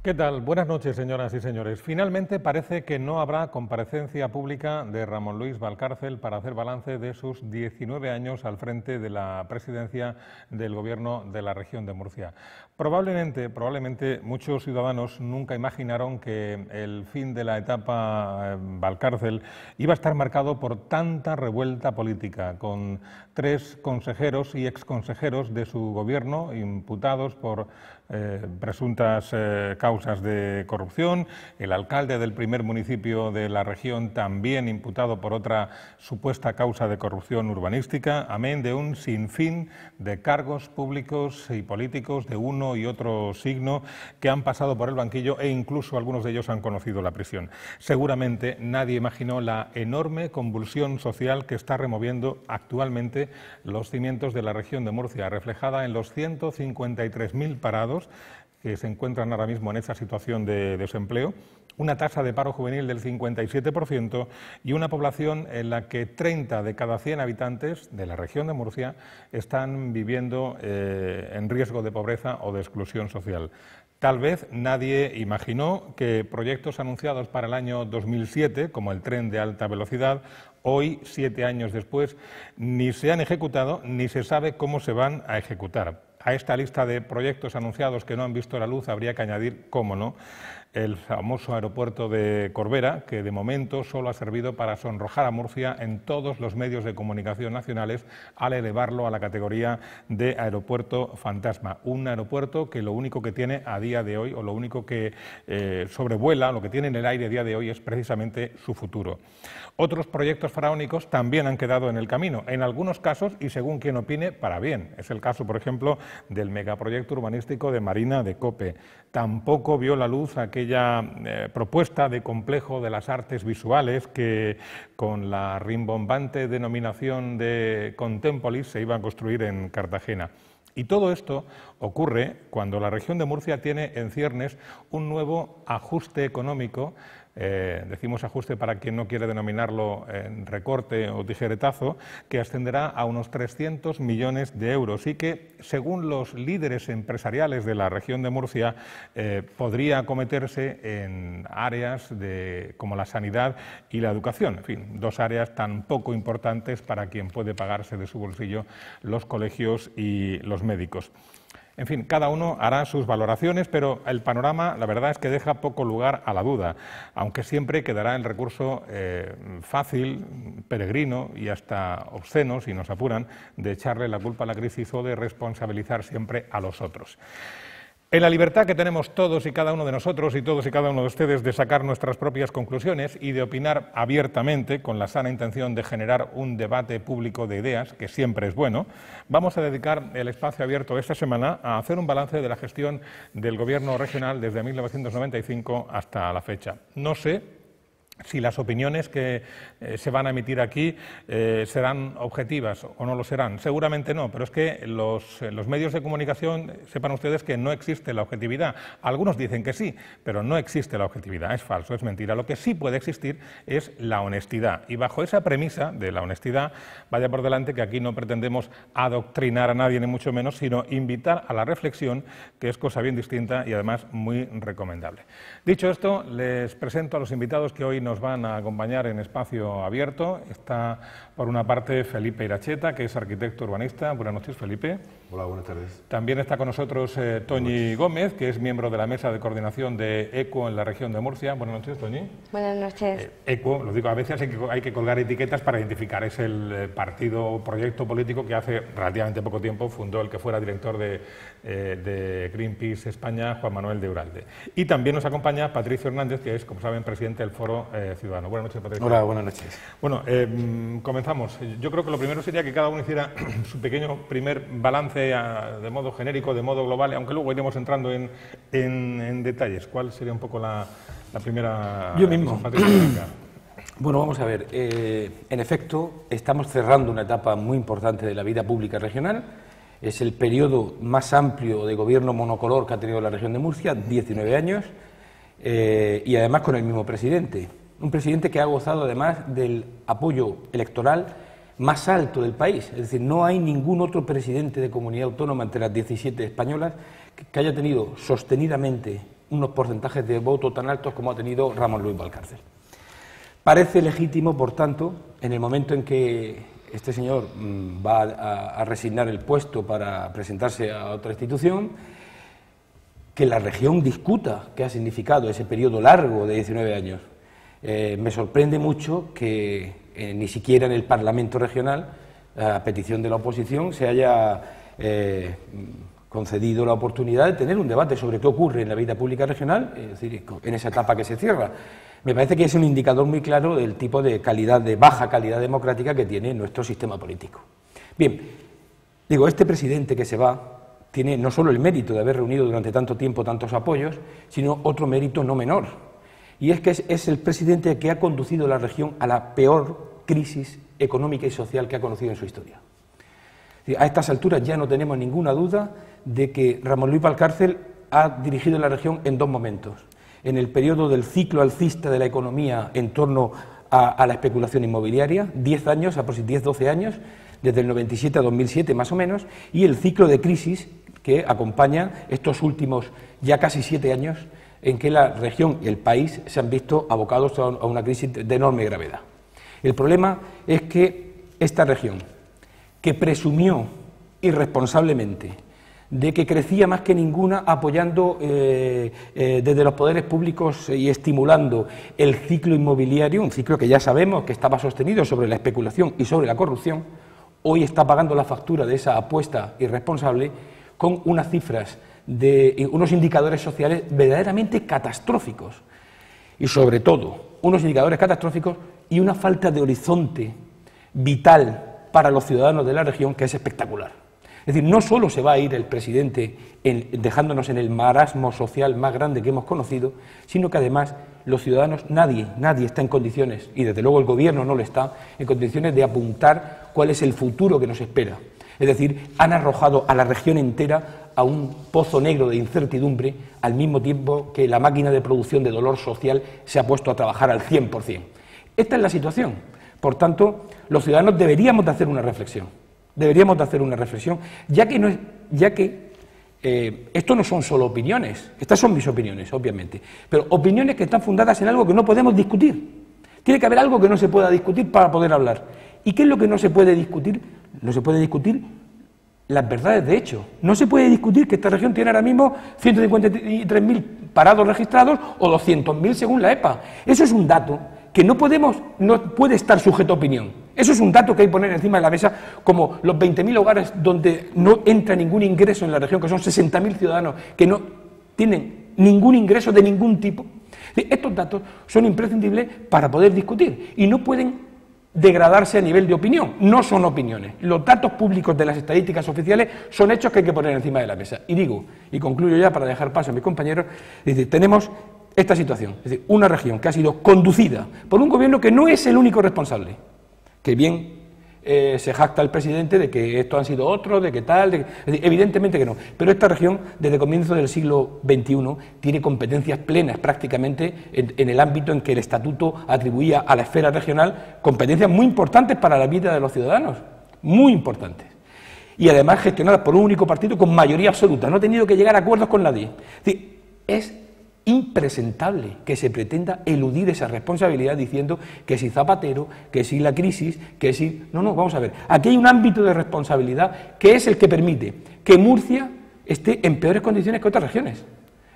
¿Qué tal? Buenas noches, señoras y señores. Finalmente parece que no habrá comparecencia pública de Ramón Luis Valcárcel para hacer balance de sus 19 años al frente de la presidencia del Gobierno de la región de Murcia. Probablemente muchos ciudadanos nunca imaginaron que el fin de la etapa Valcárcel iba a estar marcado por tanta revuelta política, con 3 consejeros y exconsejeros de su gobierno imputados por presuntas causas de corrupción, el alcalde del primer municipio de la región también imputado por otra supuesta causa de corrupción urbanística, amén de un sinfín de cargos públicos y políticos de uno y otro signo que han pasado por el banquillo e incluso algunos de ellos han conocido la prisión. Seguramente nadie imaginó la enorme convulsión social que está removiendo actualmente los cimientos de la región de Murcia, reflejada en los 153.000 parados que se encuentran ahora mismo en esa situación de desempleo, una tasa de paro juvenil del 57% y una población en la que 30 de cada 100 habitantes de la región de Murcia están viviendo en riesgo de pobreza o de exclusión social. Tal vez nadie imaginó que proyectos anunciados para el año 2007, como el tren de alta velocidad, hoy, 7 años después, ni se han ejecutado ni se sabe cómo se van a ejecutar. A esta lista de proyectos anunciados que no han visto la luz habría que añadir, cómo no, el famoso aeropuerto de Corbera, que de momento solo ha servido para sonrojar a Murcia en todos los medios de comunicación nacionales al elevarlo a la categoría de aeropuerto fantasma. Un aeropuerto que lo único que tiene a día de hoy, o lo único que sobrevuela, lo que tiene en el aire a día de hoy, es precisamente su futuro. Otros proyectos faraónicos también han quedado en el camino, en algunos casos, y según quien opine, para bien. Es el caso, por ejemplo, del megaproyecto urbanístico de Marina de Cope. Tampoco vio la luz aquella propuesta de complejo de las artes visuales que, con la rimbombante denominación de Contempolis, se iba a construir en Cartagena. Y todo esto ocurre cuando la región de Murcia tiene en ciernes un nuevo ajuste económico. Decimos ajuste para quien no quiere denominarlo recorte o tijeretazo, que ascenderá a unos 300 millones de euros y que, según los líderes empresariales de la región de Murcia, podría acometerse en áreas como la sanidad y la educación. En fin, 2 áreas tan poco importantes para quien puede pagarse de su bolsillo los colegios y los médicos. En fin, cada uno hará sus valoraciones, pero el panorama, la verdad es que deja poco lugar a la duda, aunque siempre quedará el recurso fácil, peregrino y hasta obsceno, si nos apuran, de echarle la culpa a la crisis o de responsabilizar siempre a los otros. En la libertad que tenemos todos y cada uno de nosotros y todos y cada uno de ustedes de sacar nuestras propias conclusiones y de opinar abiertamente con la sana intención de generar un debate público de ideas, que siempre es bueno, vamos a dedicar el espacio abierto esta semana a hacer un balance de la gestión del Gobierno regional desde 1995 hasta la fecha. No sé si las opiniones que se van a emitir aquí serán objetivas o no lo serán. Seguramente no, pero es que los medios de comunicación, sepan ustedes que no existe la objetividad. Algunos dicen que sí, pero no existe la objetividad, es falso, es mentira. Lo que sí puede existir es la honestidad. Y bajo esa premisa de la honestidad, vaya por delante que aquí no pretendemos adoctrinar a nadie, ni mucho menos, sino invitar a la reflexión, que es cosa bien distinta y además muy recomendable. Dicho esto, les presento a los invitados que hoy nos van a acompañar en espacio abierto. Está, por una parte, Felipe Iracheta, que es arquitecto urbanista. Buenas noches, Felipe. Hola, buenas tardes. También está con nosotros Toñi Gómez, que es miembro de la mesa de coordinación de ECO en la región de Murcia. Buenas noches, Toñi. Buenas noches. ECO, lo digo, a veces hay que colgar etiquetas para identificar. Es el partido o proyecto político que hace relativamente poco tiempo fundó el que fuera director de Greenpeace España, Juan Manuel de Uralde. Y también nos acompaña Patricio Hernández, que es, como saben, presidente del Foro Ciudadano. Buenas noches, Patricio. Hola, buenas noches. Bueno, comenzamos. Yo creo que lo primero sería que cada uno hiciera su pequeño primer balance de modo genérico, de modo global, aunque luego iremos entrando en detalles. ¿Cuál sería un poco la primera? Yo mismo. Bueno, vamos a ver. En efecto, estamos cerrando una etapa muy importante de la vida pública regional. Es el periodo más amplio de gobierno monocolor que ha tenido la región de Murcia, 19 años, y además con el mismo presidente. Un presidente que ha gozado además del apoyo electoral más alto del país. Es decir, no hay ningún otro presidente de comunidad autónoma entre las 17 españolas que haya tenido sostenidamente unos porcentajes de voto tan altos como ha tenido Ramón Luis Valcárcel. Parece legítimo, por tanto, en el momento en que este señor va a resignar el puesto para presentarse a otra institución, que la región discuta qué ha significado ese periodo largo de 19 años. Me sorprende mucho que ni siquiera en el Parlamento regional, a petición de la oposición, se haya concedido la oportunidad de tener un debate sobre qué ocurre en la vida pública regional, es decir, en esa etapa que se cierra. Me parece que es un indicador muy claro del tipo de calidad, de baja calidad democrática que tiene nuestro sistema político. Bien, digo, este presidente que se va tiene no solo el mérito de haber reunido durante tanto tiempo tantos apoyos, sino otro mérito no menor, y es que es el presidente que ha conducido la región a la peor crisis económica y social que ha conocido en su historia. A estas alturas ya no tenemos ninguna duda de que Ramón Luis Valcárcel ha dirigido la región en dos momentos: en el periodo del ciclo alcista de la economía en torno a la especulación inmobiliaria, 10 años, aproximadamente 10-12 años, desde el 97 a 2007 más o menos, y el ciclo de crisis que acompaña estos últimos ya casi 7 años en que la región y el país se han visto abocados a una crisis de enorme gravedad. El problema es que esta región, que presumió irresponsablemente de que crecía más que ninguna apoyando desde los poderes públicos y estimulando el ciclo inmobiliario, un ciclo que ya sabemos que estaba sostenido sobre la especulación y sobre la corrupción, hoy está pagando la factura de esa apuesta irresponsable con unas cifras de unos indicadores sociales verdaderamente catastróficos y sobre todo unos indicadores catastróficos y una falta de horizonte vital para los ciudadanos de la región que es espectacular. Es decir, no solo se va a ir el presidente dejándonos en el marasmo social más grande que hemos conocido, sino que además los ciudadanos, nadie está en condiciones, y desde luego el gobierno no lo está, en condiciones de apuntar cuál es el futuro que nos espera. Es decir, han arrojado a la región entera a un pozo negro de incertidumbre, al mismo tiempo que la máquina de producción de dolor social se ha puesto a trabajar al 100%. Esta es la situación. Por tanto, los ciudadanos deberíamos de hacer una reflexión. Ya que esto no son solo opiniones, estas son mis opiniones, obviamente, pero opiniones que están fundadas en algo que no podemos discutir. Tiene que haber algo que no se pueda discutir para poder hablar. ¿Y qué es lo que no se puede discutir? No se puede discutir las verdades de hecho. No se puede discutir que esta región tiene ahora mismo 153.000 parados registrados o 200.000 según la EPA. Eso es un dato que no puede estar sujeto a opinión. Eso es un dato que hay que poner encima de la mesa, como los 20.000 hogares donde no entra ningún ingreso en la región, que son 60.000 ciudadanos que no tienen ningún ingreso de ningún tipo. Estos datos son imprescindibles para poder discutir y no pueden degradarse a nivel de opinión. No son opiniones. Los datos públicos de las estadísticas oficiales son hechos que hay que poner encima de la mesa. Y digo, y concluyo ya para dejar paso a mis compañeros, es decir, tenemos esta situación, es decir, una región que ha sido conducida por un gobierno que no es el único responsable, que bien se jacta el presidente de que estos han sido otros, de que tal, es decir, evidentemente que no, pero esta región desde comienzos del siglo XXI tiene competencias plenas prácticamente en el ámbito en que el estatuto atribuía a la esfera regional competencias muy importantes para la vida de los ciudadanos, muy importantes, y además gestionadas por un único partido con mayoría absoluta, no ha tenido que llegar a acuerdos con nadie. Es decir, es impresentable que se pretenda eludir esa responsabilidad diciendo que si Zapatero, que si la crisis, que si... No, vamos a ver. Aquí hay un ámbito de responsabilidad que es el que permite que Murcia esté en peores condiciones que otras regiones.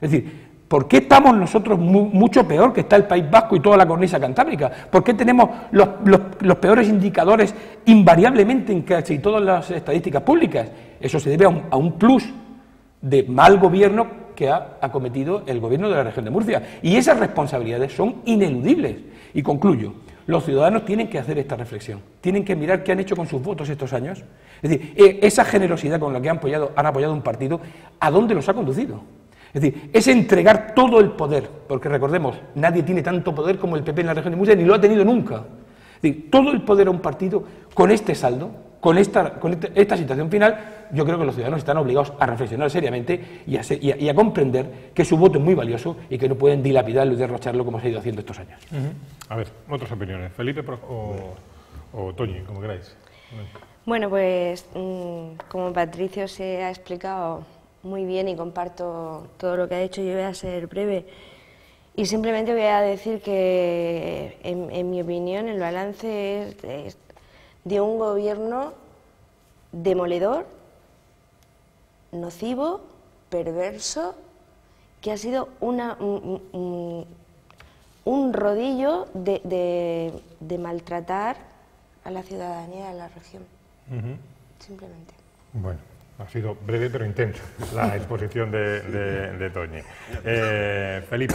Es decir, ¿por qué estamos nosotros mucho peor que está el País Vasco y toda la cornisa cantábrica? ¿Por qué tenemos los peores indicadores invariablemente en casi todas las estadísticas públicas? Eso se debe a un plus de mal gobierno que ha acometido el gobierno de la región de Murcia. Y esas responsabilidades son ineludibles. Y concluyo, los ciudadanos tienen que hacer esta reflexión, tienen que mirar qué han hecho con sus votos estos años. Es decir, esa generosidad con la que han apoyado un partido, ¿a dónde los ha conducido? Es decir, es entregar todo el poder, porque recordemos, nadie tiene tanto poder como el PP en la región de Murcia, ni lo ha tenido nunca. Es decir, todo el poder a un partido con este saldo, con esta situación final, yo creo que los ciudadanos están obligados a reflexionar seriamente y a comprender que su voto es muy valioso y que no pueden dilapidarlo y derrocharlo como se ha ido haciendo estos años. A ver, otras opiniones. Felipe o Toñi, como queráis. Bueno, pues como Patricio se ha explicado muy bien y comparto todo lo que ha dicho. Yo voy a ser breve y simplemente voy a decir que, en mi opinión, el balance es de un gobierno demoledor, nocivo, perverso, que ha sido un rodillo de maltratar a la ciudadanía de la región. Simplemente. Bueno, ha sido breve pero intensa la exposición de Toñi. Felipe.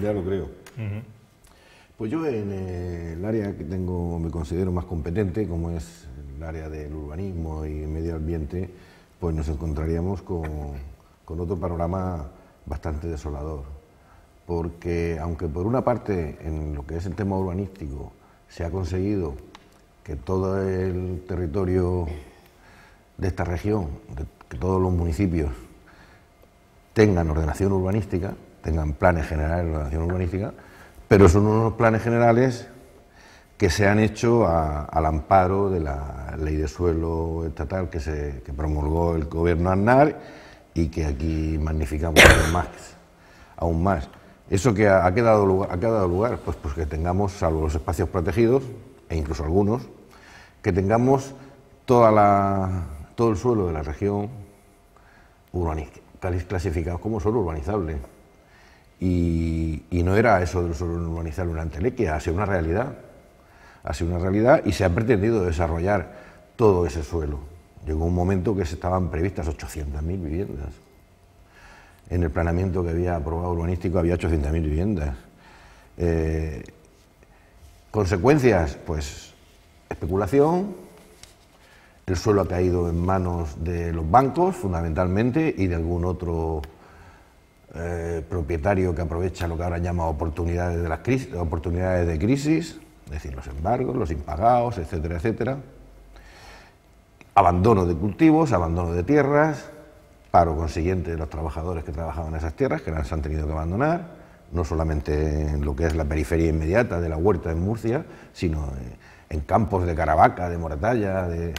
Ya lo creo. Pues yo en el área que me considero más competente, como es el área del urbanismo y medio ambiente, pues nos encontraríamos con otro panorama bastante desolador. Porque aunque por una parte en lo que es el tema urbanístico se ha conseguido que todo el territorio de esta región, que todos los municipios tengan ordenación urbanística, tengan planes generales de ordenación urbanística, pero son unos planes generales que se han hecho al amparo de la ley de suelo estatal que promulgó el gobierno Aznar y que aquí magnificamos aún más. ¿Eso que ha quedado lugar? Pues que tengamos, salvo los espacios protegidos, e incluso algunos, que tengamos todo el suelo de la región clasificado como suelo urbanizable. Y no era eso del suelo urbanizable una entelequia, ha sido una realidad. Ha sido una realidad y se ha pretendido desarrollar todo ese suelo. Llegó un momento que se estaban previstas 800.000 viviendas. En el planeamiento que había aprobado urbanístico había 800.000 viviendas. Consecuencias, pues especulación, el suelo ha caído en manos de los bancos fundamentalmente y de algún otro propietario que aprovecha lo que ahora llama oportunidades de crisis, es decir, los embargos, los impagados, etcétera, etcétera. Abandono de cultivos, abandono de tierras, paro consiguiente de los trabajadores que trabajaban en esas tierras, que las han tenido que abandonar, no solamente en lo que es la periferia inmediata de la huerta en Murcia, sino en campos de Caravaca, de Moratalla, de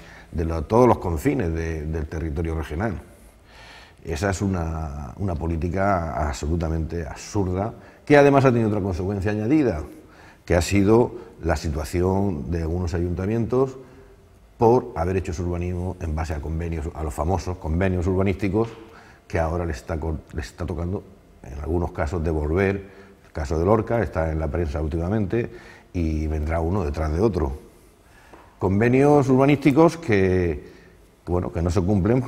todos los confines del territorio regional. Esa es una política absolutamente absurda, que además ha tenido otra consecuencia añadida, que ha sido la situación de algunos ayuntamientos por haber hecho su urbanismo en base a convenios, a los famosos convenios urbanísticos, que ahora les está tocando, en algunos casos, devolver. El caso de Lorca está en la prensa últimamente y vendrá uno detrás de otro. Convenios urbanísticos que no se cumplen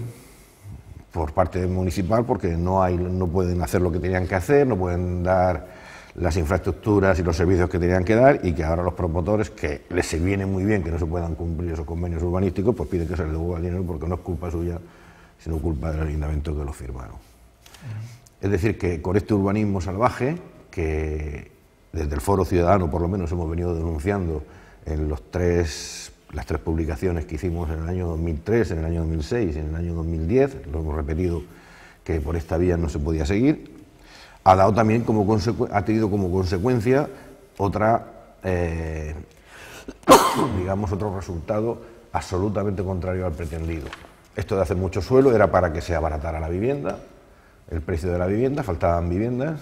por parte municipal porque no pueden hacer lo que tenían que hacer, no pueden dar las infraestructuras y los servicios que tenían que dar, y que ahora los promotores, que les viene muy bien que no se puedan cumplir esos convenios urbanísticos, pues piden que se les devuelva el dinero porque no es culpa suya, sino culpa del ayuntamiento que lo firmaron. Es decir, que con este urbanismo salvaje, que desde el Foro Ciudadano por lo menos hemos venido denunciando en las tres publicaciones que hicimos en el año 2003, en el año 2006 y en el año 2010, lo hemos repetido, que por esta vía no se podía seguir, ha tenido como consecuencia otro resultado absolutamente contrario al pretendido. Esto de hacer mucho suelo era para que se abaratara la vivienda, el precio de la vivienda, faltaban viviendas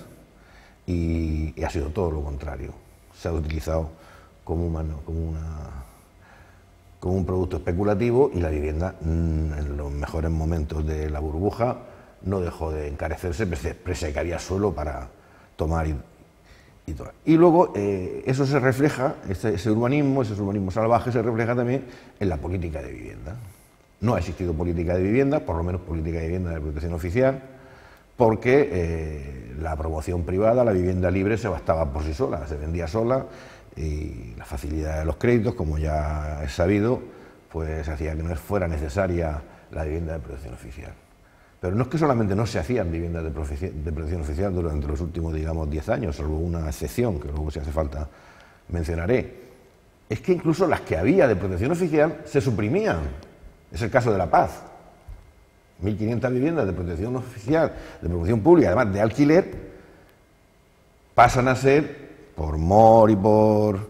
y ha sido todo lo contrario. Se ha utilizado como un producto especulativo y la vivienda, en los mejores momentos de la burbuja, no dejó de encarecerse, pese a que había suelo para tomar y tomar. Y luego eso se refleja, ese urbanismo salvaje se refleja también en la política de vivienda. No ha existido política de vivienda, por lo menos política de vivienda de protección oficial, porque la promoción privada, la vivienda libre, se bastaba por sí sola, se vendía sola, y la facilidad de los créditos, como ya es sabido, pues hacía que no fuera necesaria la vivienda de protección oficial. Pero no es que solamente no se hacían viviendas de protección oficial durante los últimos, 10 años, salvo una excepción, que luego si hace falta mencionaré. Es que incluso las que había de protección oficial se suprimían. Es el caso de La Paz. 1.500 viviendas de protección oficial, de promoción pública, además de alquiler, pasan a ser, por mor y por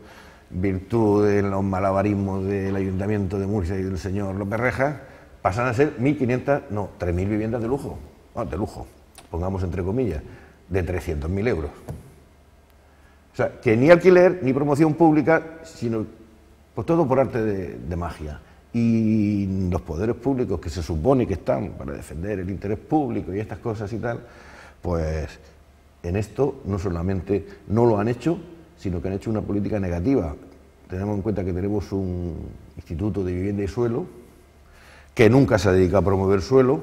virtud de los malabarismos del Ayuntamiento de Murcia y del señor López Rejas, pasan a ser 1.500, no, 3.000 viviendas de lujo. De lujo, pongamos entre comillas, de 300.000 euros. O sea, que ni alquiler, ni promoción pública, sino pues todo por arte de magia. Y los poderes públicos que se supone que están para defender el interés público y estas cosas y tal, pues en esto no solamente no lo han hecho, sino que han hecho una política negativa. Tenemos en cuenta que tenemos un Instituto de Vivienda y Suelo que nunca se ha dedicado a promover suelo,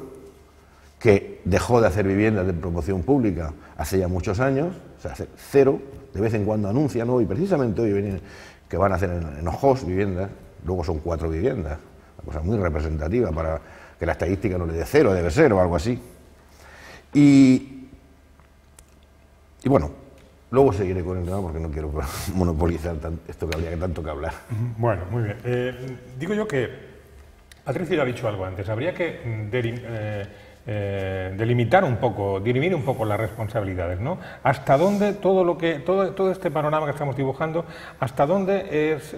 que dejó de hacer viviendas de promoción pública hace ya muchos años, o sea, hace cero. De vez en cuando anuncian, ¿no? Y precisamente hoy vienen que van a hacer en Ojos viviendas, luego son 4 viviendas, una cosa muy representativa para que la estadística no le dé 0, debe ser o algo así. Y bueno, luego seguiré con el tema porque no quiero monopolizar esto que habría tanto que hablar. Bueno, muy bien. Digo yo que Patricia ya ha dicho algo antes, habría que delimitar un poco, dirimir un poco las responsabilidades, ¿no? Hasta dónde todo este panorama que estamos dibujando, hasta dónde es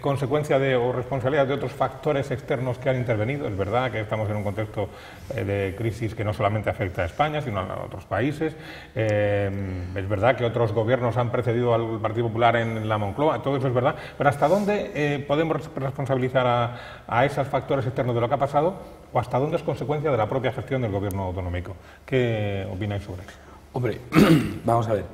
consecuencia o responsabilidad de otros factores externos que han intervenido. Es verdad que estamos en un contexto de crisis que no solamente afecta a España, sino a otros países. Es verdad que otros gobiernos han precedido al Partido Popular en la Moncloa, todo eso es verdad, pero ¿hasta dónde podemos responsabilizar a esos factores externos de lo que ha pasado o hasta dónde es consecuencia de la propia gestión del gobierno autonómico? ¿Qué opináis sobre eso? Hombre, vamos a ver,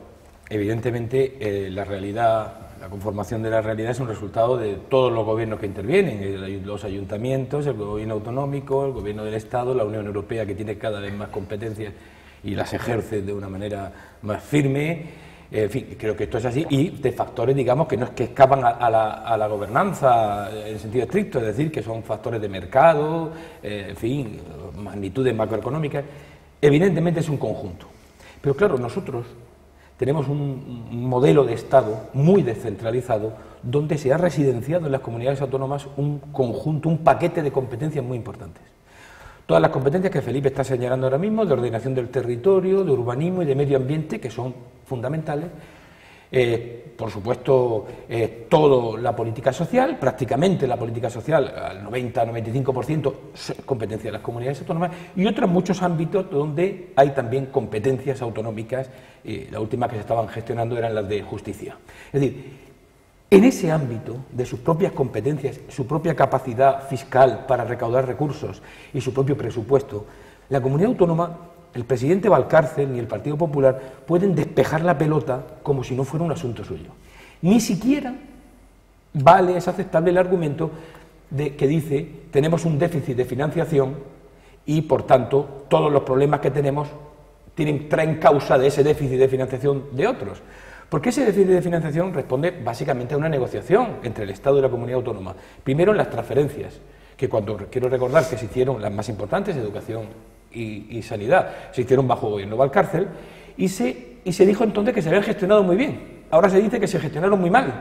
evidentemente la realidad, la conformación de la realidad es un resultado de todos los gobiernos que intervienen, los ayuntamientos, el gobierno autonómico, el gobierno del Estado, la Unión Europea, que tiene cada vez más competencias y las ejerce de una manera más firme. En fin, creo que esto es así, y de factores, digamos, que no es que escapan a la gobernanza en sentido estricto, es decir, que son factores de mercado, en fin, magnitudes macroeconómicas. Evidentemente es un conjunto. Pero claro, nosotros tenemos un modelo de Estado muy descentralizado donde se ha residenciado en las comunidades autónomas un conjunto, un paquete de competencias muy importantes. Todas las competencias que Felipe está señalando ahora mismo, de ordenación del territorio, de urbanismo y de medio ambiente, que son fundamentales. Por supuesto, toda la política social, prácticamente la política social, al 90-95% es competencia de las comunidades autónomas, y otros muchos ámbitos donde hay también competencias autonómicas. La última que se estaban gestionando eran las de justicia. Es decir, en ese ámbito de sus propias competencias, su propia capacidad fiscal para recaudar recursos y su propio presupuesto, la comunidad autónoma, el presidente Valcárcel ni el Partido Popular pueden despejar la pelota como si no fuera un asunto suyo. Ni siquiera es aceptable el argumento que dice tenemos un déficit de financiación y, por tanto, todos los problemas que tenemos traen causa de ese déficit de financiación de otros. Porque ese déficit de financiación responde básicamente a una negociación entre el Estado y la comunidad autónoma. Primero en las transferencias, que quiero recordar que se hicieron las más importantes, educación y sanidad, se hicieron bajo gobierno Valcárcel, y se dijo entonces que se habían gestionado muy bien. Ahora se dice que se gestionaron muy mal,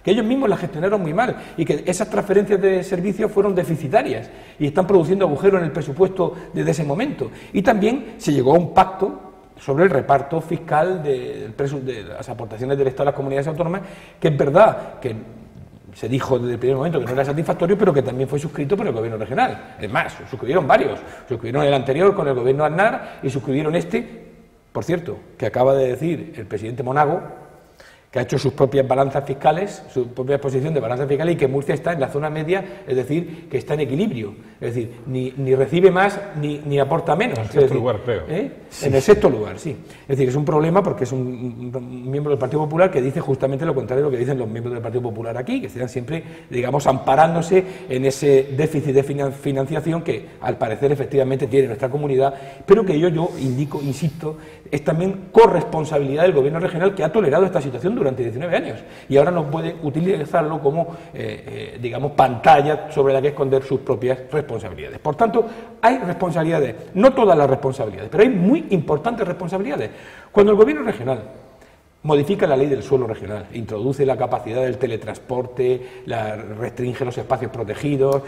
que ellos mismos las gestionaron muy mal y que esas transferencias de servicios fueron deficitarias y están produciendo agujeros en el presupuesto desde ese momento. Y también se llegó a un pacto sobre el reparto fiscal de las aportaciones del Estado a las comunidades autónomas, que es verdad que se dijo desde el primer momento que no era satisfactorio, pero que también fue suscrito por el gobierno regional. Es más, suscribieron varios, suscribieron el anterior con el gobierno Aznar y suscribieron este, por cierto, que acaba de decir el presidente Monago, que ha hecho sus propias balanzas fiscales, su propia exposición de balanzas fiscales, y que Murcia está en la zona media, es decir, que está en equilibrio, es decir, ni recibe más ni aporta menos. En el sexto lugar, creo. Sí, en el sexto lugar, sí. Es decir, es un problema porque es un miembro del Partido Popular que dice justamente lo contrario de lo que dicen los miembros del Partido Popular aquí, que están siempre, digamos, amparándose en ese déficit de financiación que, al parecer, efectivamente tiene nuestra comunidad, pero que yo insisto, es también corresponsabilidad del gobierno regional, que ha tolerado esta situación durante 19 años y ahora no puede utilizarlo como, digamos, pantalla sobre la que esconder sus propias responsabilidades. Por tanto, hay responsabilidades, no todas las responsabilidades, pero hay muy importantes responsabilidades. Cuando el gobierno regional modifica la ley del suelo regional, introduce la capacidad del teletransporte, restringe los espacios protegidos,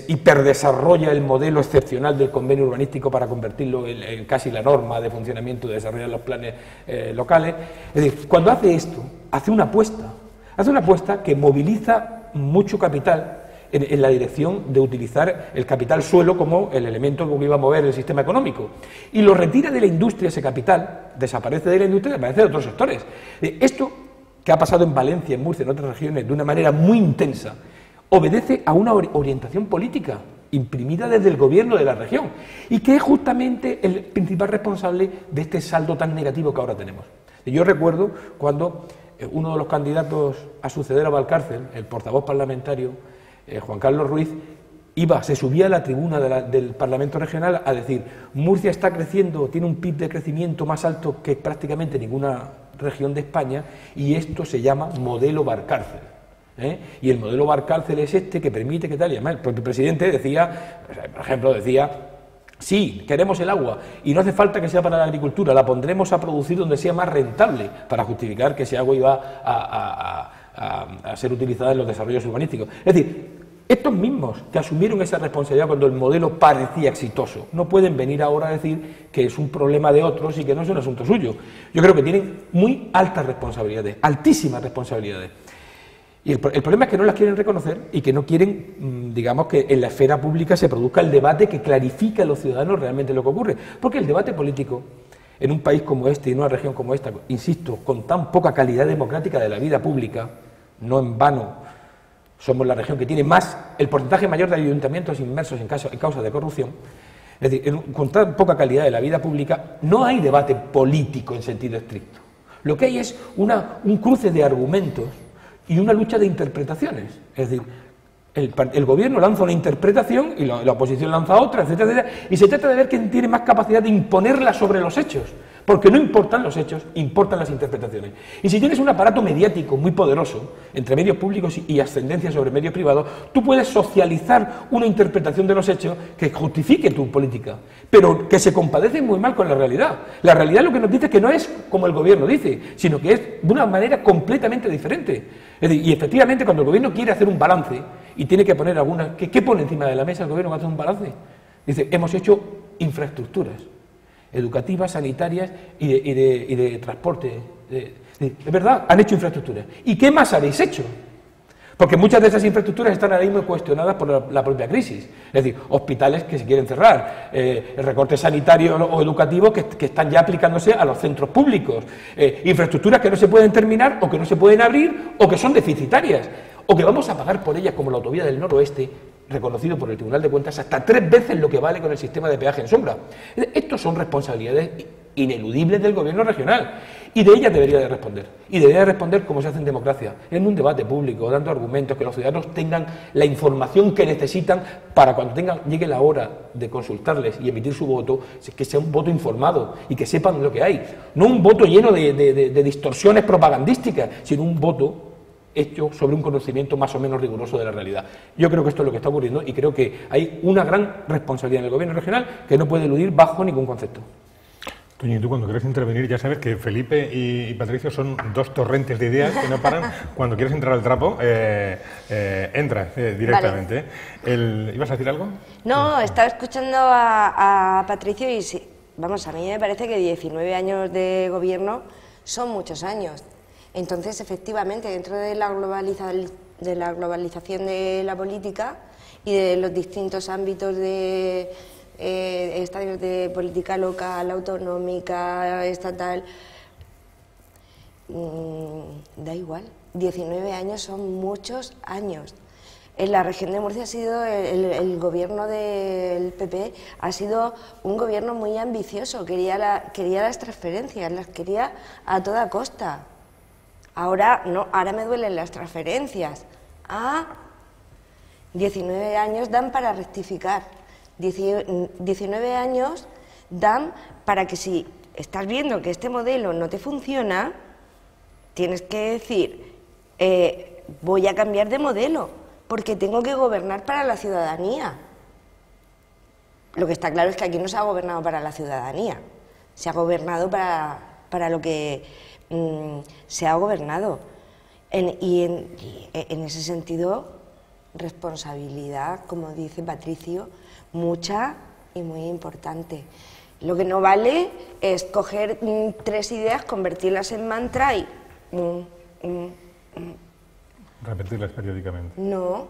hiperdesarrolla el modelo excepcional del convenio urbanístico para convertirlo en casi la norma de funcionamiento de desarrollar los planes locales. Es decir, cuando hace esto, hace una apuesta que moviliza mucho capital en la dirección de utilizar el capital suelo como el elemento que iba a mover el sistema económico. Y lo retira de la industria ese capital, desaparece de la industria y desaparece de otros sectores. Esto que ha pasado en Valencia, en Murcia, en otras regiones, de una manera muy intensa, obedece a una orientación política imprimida desde el gobierno de la región y que es justamente el principal responsable de este saldo tan negativo que ahora tenemos. Yo recuerdo cuando uno de los candidatos a suceder a Valcárcel, el portavoz parlamentario, Juan Carlos Ruiz, se subía a la tribuna del Parlamento Regional a decir: Murcia está creciendo, tiene un PIB de crecimiento más alto que prácticamente ninguna región de España y esto se llama modelo Valcárcel. Y el modelo Valcárcel es este que permite que tal, y además el propio presidente decía, por ejemplo, sí, queremos el agua y no hace falta que sea para la agricultura, la pondremos a producir donde sea más rentable, para justificar que ese agua iba a ser utilizada en los desarrollos urbanísticos. Es decir, estos mismos que asumieron esa responsabilidad cuando el modelo parecía exitoso, no pueden venir ahora a decir que es un problema de otros y que no es un asunto suyo. Yo creo que tienen muy altas responsabilidades, altísimas responsabilidades. Y el problema es que no las quieren reconocer y que no quieren, digamos, que en la esfera pública se produzca el debate que clarifique a los ciudadanos realmente lo que ocurre. Porque el debate político, en un país como este y en una región como esta, insisto, con tan poca calidad democrática de la vida pública, no en vano somos la región que tiene el porcentaje mayor de ayuntamientos inmersos en causa de corrupción, es decir, con tan poca calidad de la vida pública, no hay debate político en sentido estricto. Lo que hay es un cruce de argumentos y una lucha de interpretaciones. Es decir, el gobierno lanza una interpretación y la oposición lanza otra, etcétera, etcétera, y se trata de ver quién tiene más capacidad de imponerla sobre los hechos, porque no importan los hechos, importan las interpretaciones. Y si tienes un aparato mediático muy poderoso, entre medios públicos y ascendencia sobre medios privados, tú puedes socializar una interpretación de los hechos que justifique tu política, pero que se compadece muy mal con la realidad. La realidad lo que nos dice es que no es como el gobierno dice, sino que es de una manera completamente diferente. Es decir, y efectivamente cuando el gobierno quiere hacer un balance y tiene que poner ¿qué pone encima de la mesa el gobierno que hace un balance? Dice, hemos hecho infraestructuras educativas, sanitarias y de transporte. Es verdad, han hecho infraestructuras. ¿Y qué más habéis hecho? Porque muchas de esas infraestructuras están ahora mismo cuestionadas por la propia crisis. Es decir, hospitales que se quieren cerrar, recortes sanitarios o educativos que están ya aplicándose a los centros públicos, infraestructuras que no se pueden terminar o que no se pueden abrir o que son deficitarias o que vamos a pagar por ellas, como la autovía del noroeste, reconocido por el Tribunal de Cuentas, hasta 3 veces lo que vale con el sistema de peaje en sombra. Estos son responsabilidades ineludibles del gobierno regional y de ellas debería de responder. Y debería de responder como se hace en democracia, en un debate público, dando argumentos, que los ciudadanos tengan la información que necesitan para cuando llegue la hora de consultarles y emitir su voto, que sea un voto informado y que sepan lo que hay. No un voto lleno de distorsiones propagandísticas, sino un voto hecho sobre un conocimiento más o menos riguroso de la realidad. Yo creo que esto es lo que está ocurriendo y creo que hay una gran responsabilidad en el gobierno regional que no puede eludir bajo ningún concepto. Toño, y tú cuando quieres intervenir ya sabes que Felipe y Patricio son dos torrentes de ideas que no paran. Cuando quieres entrar al trapo, entras directamente. Vale. ¿Ibas a decir algo? No, estaba escuchando a Patricio y sí, vamos, a mí me parece que 19 años de gobierno son muchos años. Entonces, efectivamente, dentro de la globalización de la política y de los distintos ámbitos de estadios de política local, autonómica, estatal, da igual, 19 años son muchos años. En la región de Murcia ha sido el gobierno del PP ha sido un gobierno muy ambicioso, quería las transferencias, las quería a toda costa. Ahora no, ahora me duelen las transferencias. 19 años dan para rectificar. 19 años dan para que si estás viendo que este modelo no te funciona, tienes que decir, voy a cambiar de modelo, porque tengo que gobernar para la ciudadanía. Lo que está claro es que aquí no se ha gobernado para la ciudadanía, se ha gobernado para lo que se ha gobernado. En ese sentido, responsabilidad, como dice Patricio, mucha y muy importante. Lo que no vale es coger 3 ideas, convertirlas en mantra y Repetirlas periódicamente. No,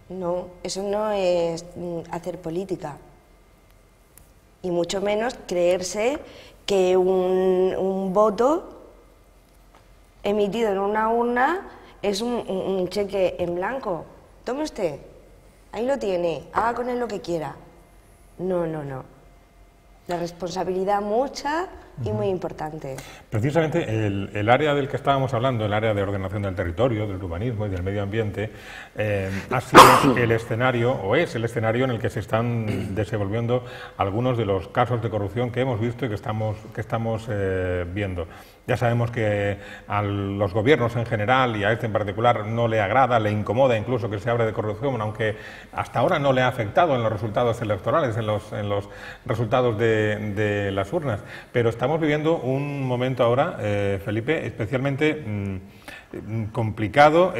no, eso no es hacer política. Y mucho menos creerse que un voto emitido en una urna es un cheque en blanco. Tome usted, ahí lo tiene, haga con él lo que quiera. No, no, no. La responsabilidad mucha y muy importante. Precisamente el área del que estábamos hablando, el área de ordenación del territorio, del urbanismo y del medio ambiente, ha sido el escenario, o es el escenario en el que se están desenvolviendo algunos de los casos de corrupción que hemos visto y que estamos viendo. Ya sabemos que a los gobiernos en general y a este en particular no le agrada, le incomoda incluso que se hable de corrupción, aunque hasta ahora no le ha afectado en los resultados electorales, en los resultados de las urnas. Pero estamos viviendo un momento ahora, Felipe, especialmente complicado,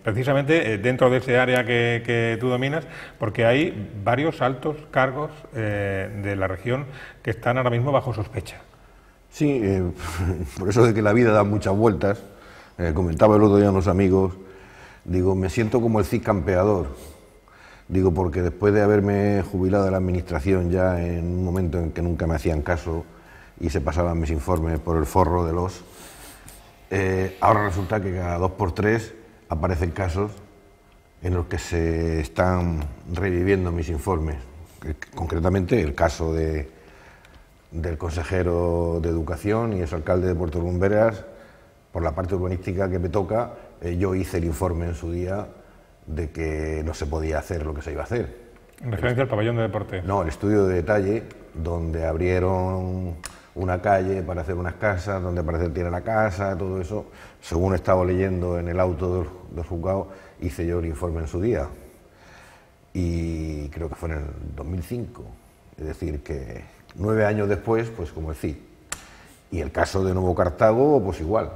precisamente dentro de ese área que tú dominas, porque hay varios altos cargos de la región que están ahora mismo bajo sospecha. Sí, por eso de que la vida da muchas vueltas, comentaba el otro día a unos amigos, digo, me siento como el Cid campeador, digo, porque después de haberme jubilado de la administración ya en un momento en que nunca me hacían caso y se pasaban mis informes por el forro de los, ahora resulta que cada 2 por 3 aparecen casos en los que se están reviviendo mis informes, concretamente el caso del consejero de Educación y es alcalde de Puerto Lumberas. Por la parte urbanística que me toca, yo hice el informe en su día de que no se podía hacer lo que se iba a hacer. ¿En referencia al pabellón de deporte? No, el estudio de detalle, donde abrieron una calle para hacer unas casas, donde parece que tiene la casa, todo eso. Según he estado leyendo en el auto del juzgado, hice yo el informe en su día. Y creo que fue en el 2005. Es decir, que 9 años después, pues como decir. Y el caso de Nuevo Cartago, pues igual.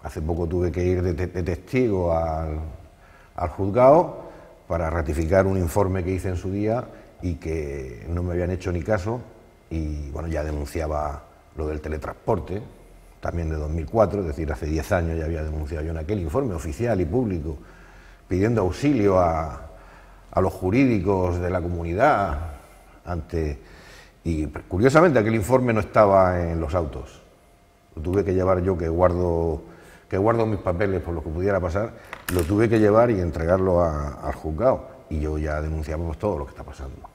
Hace poco tuve que ir de testigo al juzgado para ratificar un informe que hice en su día y que no me habían hecho ni caso. Y bueno, ya denunciaba lo del teletransporte, también de 2004, es decir, hace 10 años ya había denunciado yo en aquel informe oficial y público, pidiendo auxilio a los jurídicos de la comunidad y curiosamente aquel informe no estaba en los autos, lo tuve que llevar yo, que guardo mis papeles por lo que pudiera pasar, lo tuve que llevar y entregarlo al juzgado, y yo ya denunciaba pues todo lo que está pasando.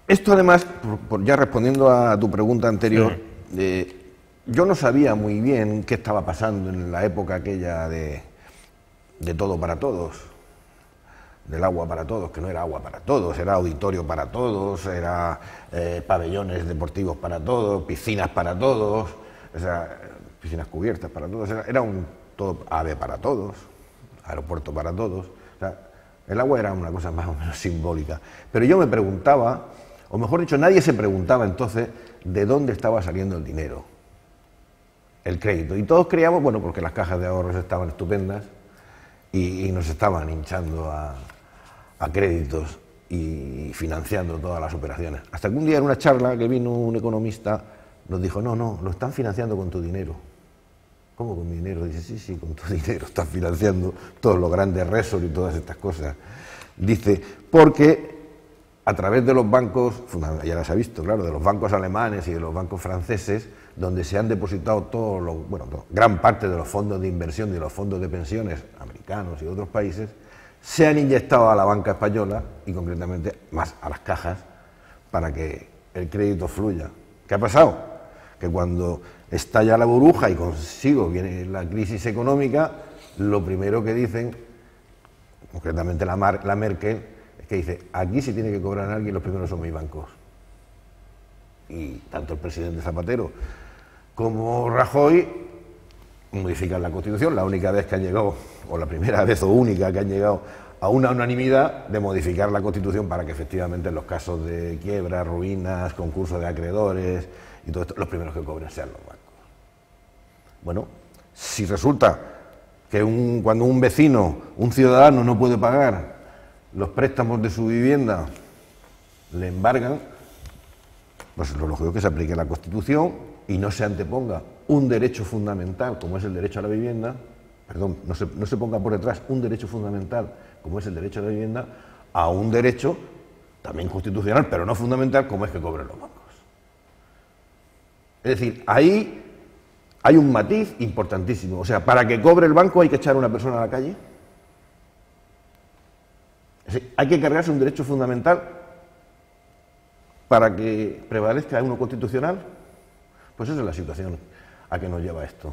Esto además, ya respondiendo a tu pregunta anterior, yo no sabía muy bien qué estaba pasando en la época aquella de todo para todos, del agua para todos, que no era agua para todos, era auditorio para todos, era pabellones deportivos para todos, piscinas para todos, o sea, piscinas cubiertas para todos, era un todo AVE para todos, aeropuerto para todos, o sea, el agua era una cosa más o menos simbólica. Pero yo me preguntaba, o mejor dicho, nadie se preguntaba entonces de dónde estaba saliendo el dinero, el crédito. Y todos creíamos, bueno, porque las cajas de ahorros estaban estupendas y nos estaban hinchando a créditos y financiando todas las operaciones. Hasta que un día en una charla que vino un economista nos dijo, no, lo están financiando con tu dinero. ¿Cómo con mi dinero? Dice, sí, con tu dinero están financiando todos los grandes resorts y todas estas cosas. Dice, porque a través de los bancos, ya las ha visto, claro, de los bancos alemanes y de los bancos franceses, donde se han depositado gran parte de los fondos de inversión y de los fondos de pensiones americanos y de otros países, se han inyectado a la banca española y concretamente más a las cajas para que el crédito fluya. ¿Qué ha pasado? Que cuando estalla la burbuja y consigo viene la crisis económica, lo primero que dicen, concretamente la Merkel, es que dice, aquí si tiene que cobrar a alguien, los primeros son mis bancos. Y tanto el presidente Zapatero como Rajoy modifican la Constitución, la única vez que han llegado, o la primera vez o única que han llegado a una unanimidad de modificar la Constitución para que efectivamente en los casos de quiebras, ruinas, concursos de acreedores y todo esto, los primeros que cobren sean los bancos. Bueno, si resulta que cuando un vecino, un ciudadano no puede pagar los préstamos de su vivienda, le embargan, pues lo lógico es que se aplique la Constitución y no se anteponga un derecho fundamental como es el derecho a la vivienda, perdón, no se ponga por detrás un derecho fundamental como es el derecho a la vivienda, a un derecho también constitucional, pero no fundamental, como es que cobren los bancos. Es decir, ahí hay un matiz importantísimo. O sea, para que cobre el banco hay que echar a una persona a la calle. Es decir, hay que cargarse un derecho fundamental para que prevalezca uno constitucional. Pues esa es la situación a que nos lleva esto.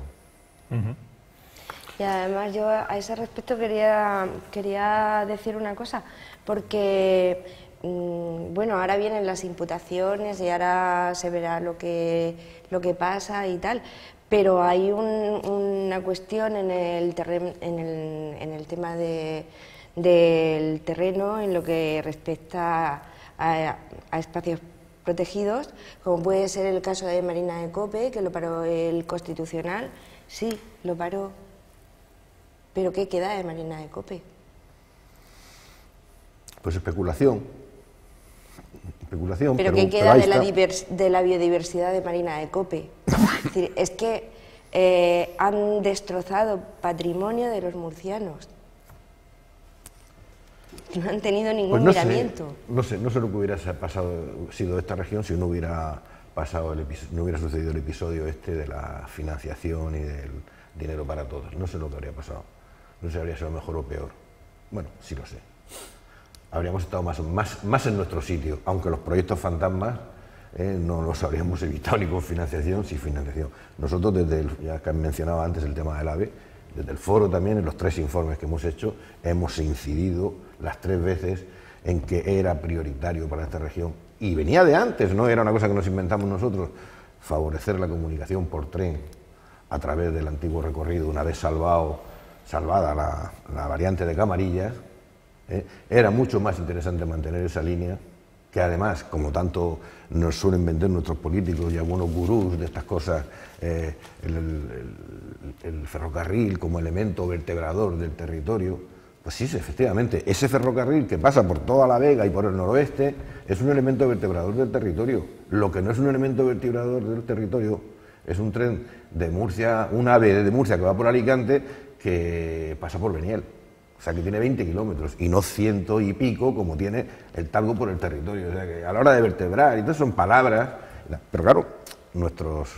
Y además yo a ese respecto quería decir una cosa, porque bueno, ahora vienen las imputaciones y ahora se verá lo que pasa y tal, pero hay una cuestión en el tema del terreno, en lo que respecta a espacios protegidos, como puede ser el caso de Marina de Cope, que lo paró el Constitucional. Sí, lo paró. ¿Pero qué queda de Marina de Cope? Pues especulación. ¿Pero qué queda de la biodiversidad de Marina de Cope? Es decir, es que han destrozado patrimonio de los murcianos. No han tenido ningún miramiento. No sé lo que hubiera sido esta región si no hubiera sucedido el episodio este de la financiación y del dinero para todos. No sé lo que habría pasado. No sé si habría sido mejor o peor. Bueno, sí lo sé. Habríamos estado más en nuestro sitio, aunque los proyectos fantasmas no los habríamos evitado ni con financiación, sin financiación. Nosotros, ya que han mencionado antes el tema del AVE, desde el foro también, en los 3 informes que hemos hecho, hemos incidido las 3 veces en que era prioritario para esta región. Y venía de antes, no era una cosa que nos inventamos nosotros, favorecer la comunicación por tren a través del antiguo recorrido, una vez salvada la variante de Camarillas. Era mucho más interesante mantener esa línea, que además, como tanto nos suelen vender nuestros políticos y algunos gurús de estas cosas, el ferrocarril como elemento vertebrador del territorio, pues sí, efectivamente, ese ferrocarril que pasa por toda la Vega y por el noroeste es un elemento vertebrador del territorio. Lo que no es un elemento vertebrador del territorio es un tren de Murcia, un AVE de Murcia que va por Alicante, que pasa por Beniel. O sea, que tiene 20 kilómetros y no 100 y pico como tiene el talgo por el territorio. O sea, que a la hora de vertebrar, y todo son palabras. Pero claro, nuestros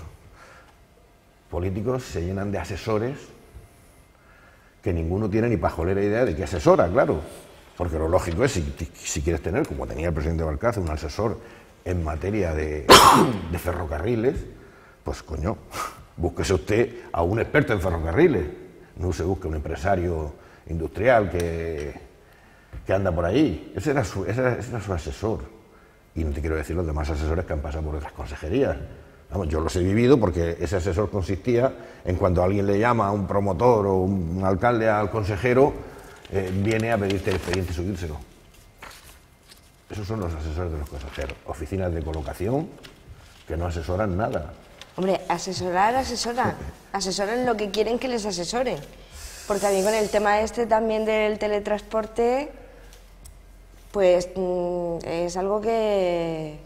políticos se llenan de asesores que ninguno tiene ni pajolera idea de qué asesora, claro. Porque lo lógico es, si quieres tener, como tenía el presidente Valcárcel, un asesor en materia de ferrocarriles, pues coño, búsquese usted a un experto en ferrocarriles. No se busque un empresario industrial que anda por ahí. Ese era su asesor. Y no te quiero decir los demás asesores que han pasado por otras consejerías. Vamos, yo los he vivido porque ese asesor consistía en cuando alguien le llama a un promotor o un alcalde al consejero, viene a pedirte el expediente y subírselo. Esos son los asesores de los consejeros. Oficinas de colocación que no asesoran nada. Hombre, asesoran lo que quieren que les asesoren. Porque también con el tema también del teletransporte, pues es algo que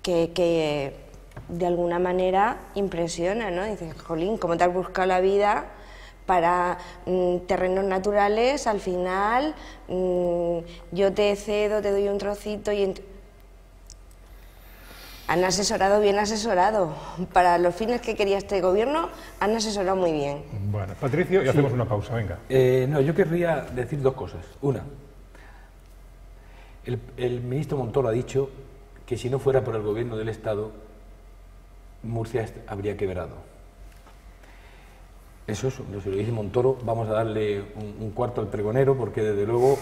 de alguna manera impresiona, ¿no? Dices, jolín, ¿cómo te has buscado la vida para terrenos naturales? Al final yo te cedo, te doy un trocito y... Han asesorado bien asesorado. Para los fines que quería este gobierno, han asesorado muy bien. Bueno, Patricio, y hacemos una pausa, venga. No, yo querría decir 2 cosas. Una, el ministro Montoro ha dicho que si no fuera por el gobierno del Estado, Murcia habría quebrado. Eso es, no se lo dice Montoro, vamos a darle un cuarto al pregonero, porque desde luego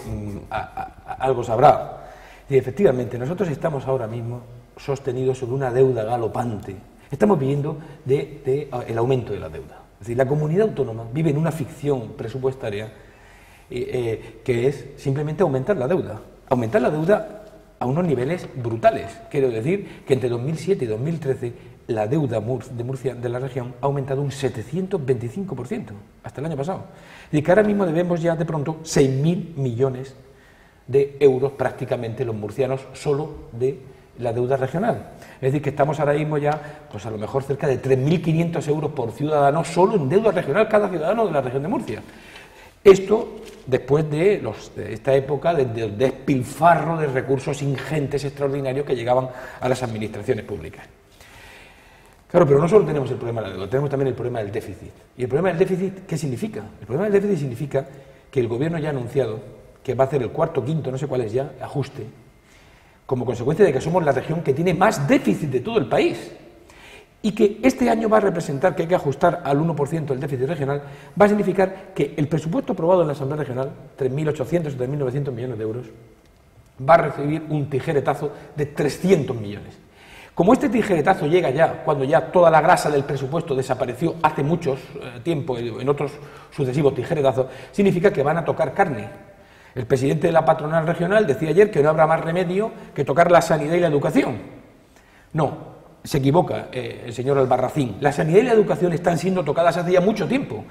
algo sabrá. Y efectivamente, nosotros estamos ahora mismo sostenidos sobre una deuda galopante. Estamos viviendo el aumento de la deuda. Es decir, la comunidad autónoma vive en una ficción presupuestaria que es simplemente aumentar la deuda. Aumentar la deuda a unos niveles brutales. Quiero decir que entre 2007 y 2013 la deuda de Murcia, de la región, ha aumentado un 725% hasta el año pasado. Y que ahora mismo debemos ya de pronto 6.000 millones de euros prácticamente los murcianos solo de la deuda regional. Es decir, que estamos ahora mismo ya, pues a lo mejor cerca de 3.500 euros por ciudadano solo en deuda regional cada ciudadano de la región de Murcia. Esto después de esta época de despilfarro de recursos ingentes, extraordinarios que llegaban a las administraciones públicas. Claro, pero no solo tenemos el problema de la deuda, tenemos también el problema del déficit. ¿Y el problema del déficit qué significa? El problema del déficit significa que el Gobierno ya ha anunciado que va a hacer el cuarto, quinto, no sé cuál es ya, ajuste, como consecuencia de que somos la región que tiene más déficit de todo el país. Y que este año va a representar que hay que ajustar al 1% el déficit regional, va a significar que el presupuesto aprobado en la Asamblea Regional, 3.800 o 3.900 millones de euros, va a recibir un tijeretazo de 300 millones. Como este tijeretazo llega ya, cuando ya toda la grasa del presupuesto desapareció hace mucho tiempo en otros sucesivos tijeretazos, significa que van a tocar carne. El presidente de la patronal regional decía ayer que no habrá más remedio que tocar la sanidad y la educación. No. Se equivoca el señor Albarracín. La sanidad y la educación están siendo tocadas hace ya mucho tiempo.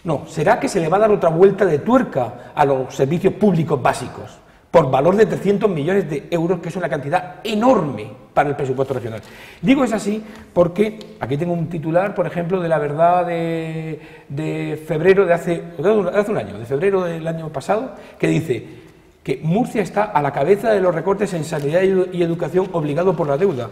No, será que se le va a dar otra vuelta de tuerca a los servicios públicos básicos por valor de 300 millones de euros, que es una cantidad enorme para el presupuesto regional. Digo es así porque aquí tengo un titular, por ejemplo, de La Verdad de febrero de hace un año, de febrero del año pasado, que dice que Murcia está a la cabeza de los recortes en sanidad y educación obligado por la deuda.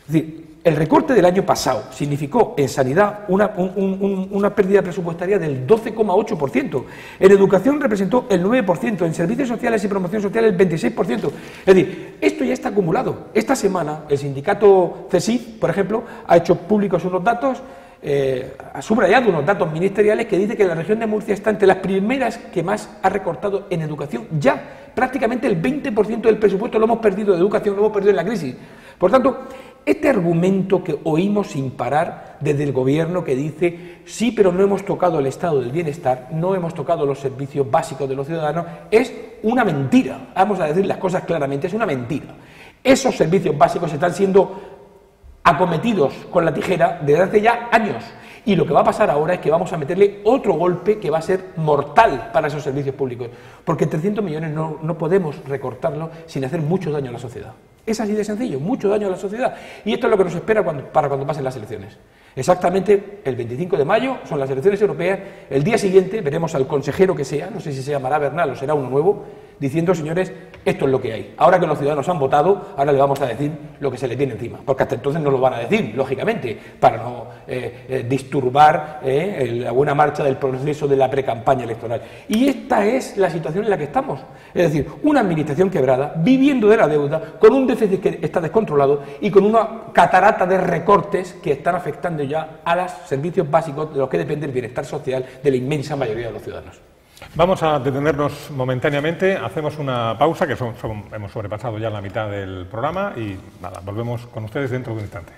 Es decir, el recorte del año pasado significó en sanidad una pérdida presupuestaria del 12,8%, en educación representó el 9%, en servicios sociales y promoción social el 26%. Es decir, esto ya está acumulado. Esta semana el sindicato CESIF, por ejemplo, ha hecho públicos unos datos, ha subrayado unos datos ministeriales que dice que la región de Murcia está entre las primeras que más ha recortado en educación. Ya prácticamente el 20% del presupuesto lo hemos perdido de educación, lo hemos perdido en la crisis. Por tanto, este argumento que oímos sin parar desde el Gobierno que dice sí, pero no hemos tocado el estado del bienestar, no hemos tocado los servicios básicos de los ciudadanos, es una mentira. Vamos a decir las cosas claramente, es una mentira. Esos servicios básicos están siendo acometidos con la tijera desde hace ya años. Y lo que va a pasar ahora es que vamos a meterle otro golpe que va a ser mortal para esos servicios públicos. Porque 300 millones no podemos recortarlo sin hacer mucho daño a la sociedad. Es así de sencillo, mucho daño a la sociedad. Y esto es lo que nos espera para cuando pasen las elecciones. Exactamente el 25 de mayo son las elecciones europeas. El día siguiente veremos al consejero que sea, no sé si se llamará Bernal o será uno nuevo, diciendo, señores, esto es lo que hay. Ahora que los ciudadanos han votado, ahora le vamos a decir lo que se le viene encima. Porque hasta entonces no lo van a decir, lógicamente, para no disturbar la buena marcha del proceso de la precampaña electoral. Y esta es la situación en la que estamos. Es decir, una administración quebrada, viviendo de la deuda, con un déficit que está descontrolado y con una catarata de recortes que están afectando ya a los servicios básicos de los que depende el bienestar social de la inmensa mayoría de los ciudadanos. Vamos a detenernos momentáneamente, hacemos una pausa, que hemos sobrepasado ya la mitad del programa y nada, volvemos con ustedes dentro de un instante.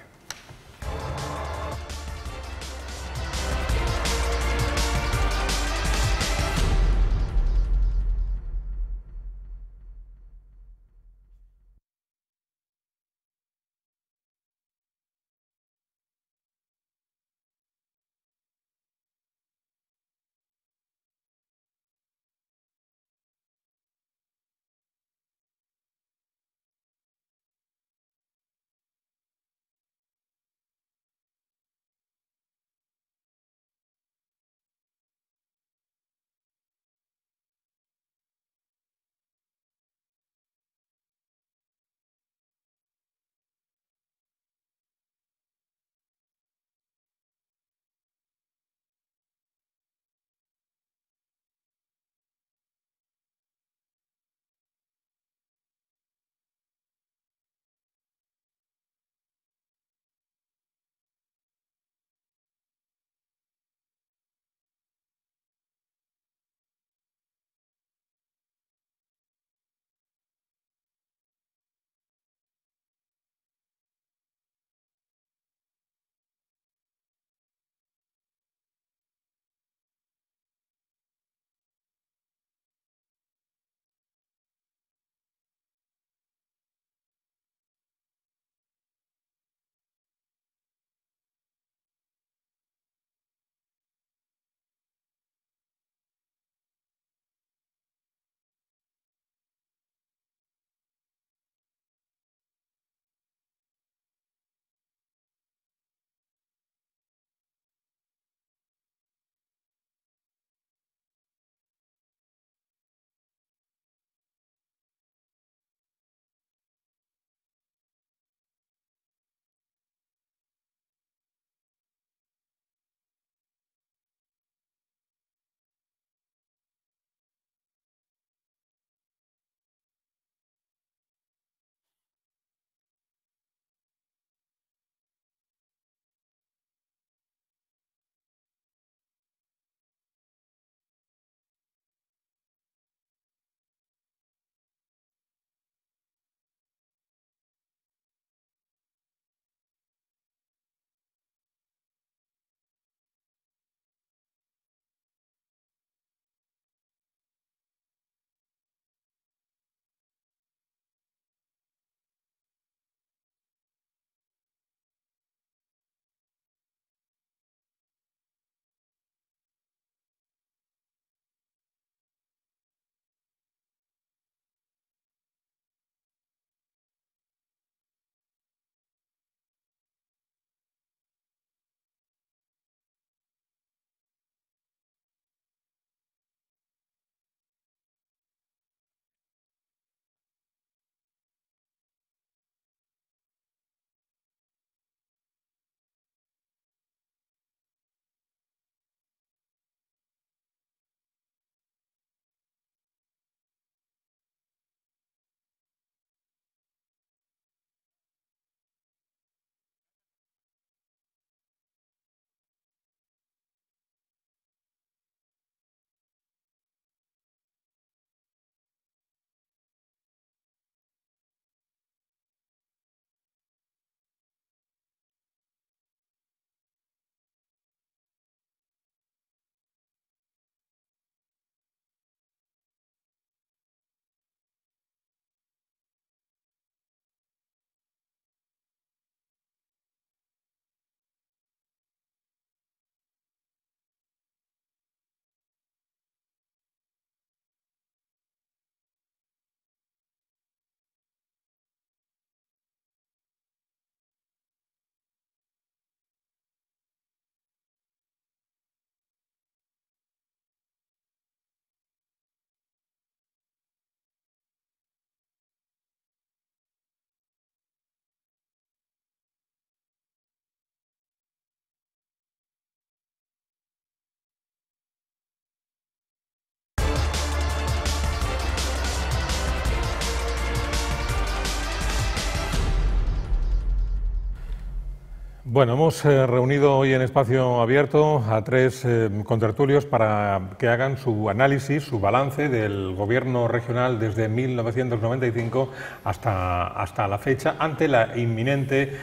Bueno, hemos reunido hoy en Espacio Abierto a tres contertulios para que hagan su análisis, su balance del gobierno regional desde 1995 hasta la fecha, ante la inminente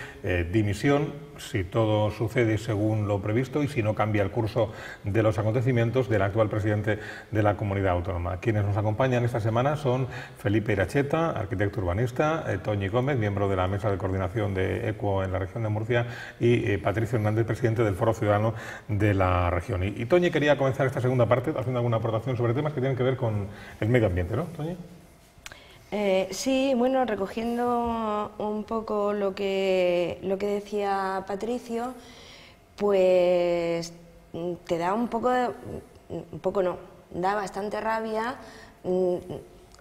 dimisión, si todo sucede según lo previsto y si no cambia el curso de los acontecimientos, del actual presidente de la comunidad autónoma. Quienes nos acompañan esta semana son Felipe Iracheta, arquitecto urbanista, Toñi Gómez, miembro de la Mesa de Coordinación de ECUO en la región de Murcia, y Patricio Hernández, presidente del Foro Ciudadano de la región. Y Toñi quería comenzar esta segunda parte haciendo alguna aportación sobre temas que tienen que ver con el medio ambiente, ¿no, Toñi? Sí, bueno, recogiendo un poco lo que decía Patricio, pues te da da bastante rabia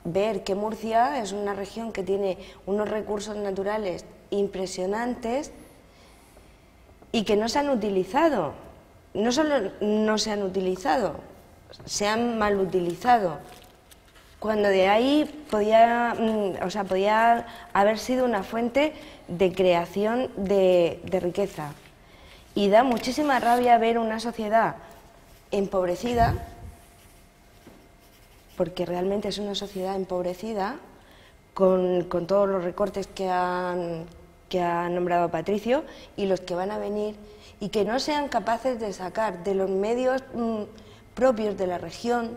ver que Murcia es una región que tiene unos recursos naturales impresionantes y que no se han utilizado. No solo no se han utilizado, se han mal utilizado. Cuando de ahí podía haber sido una fuente de creación de riqueza. Y da muchísima rabia ver una sociedad empobrecida, porque realmente es una sociedad empobrecida, con todos los recortes que ha nombrado Patricio y los que van a venir, y que no sean capaces de sacar de los medios propios de la región,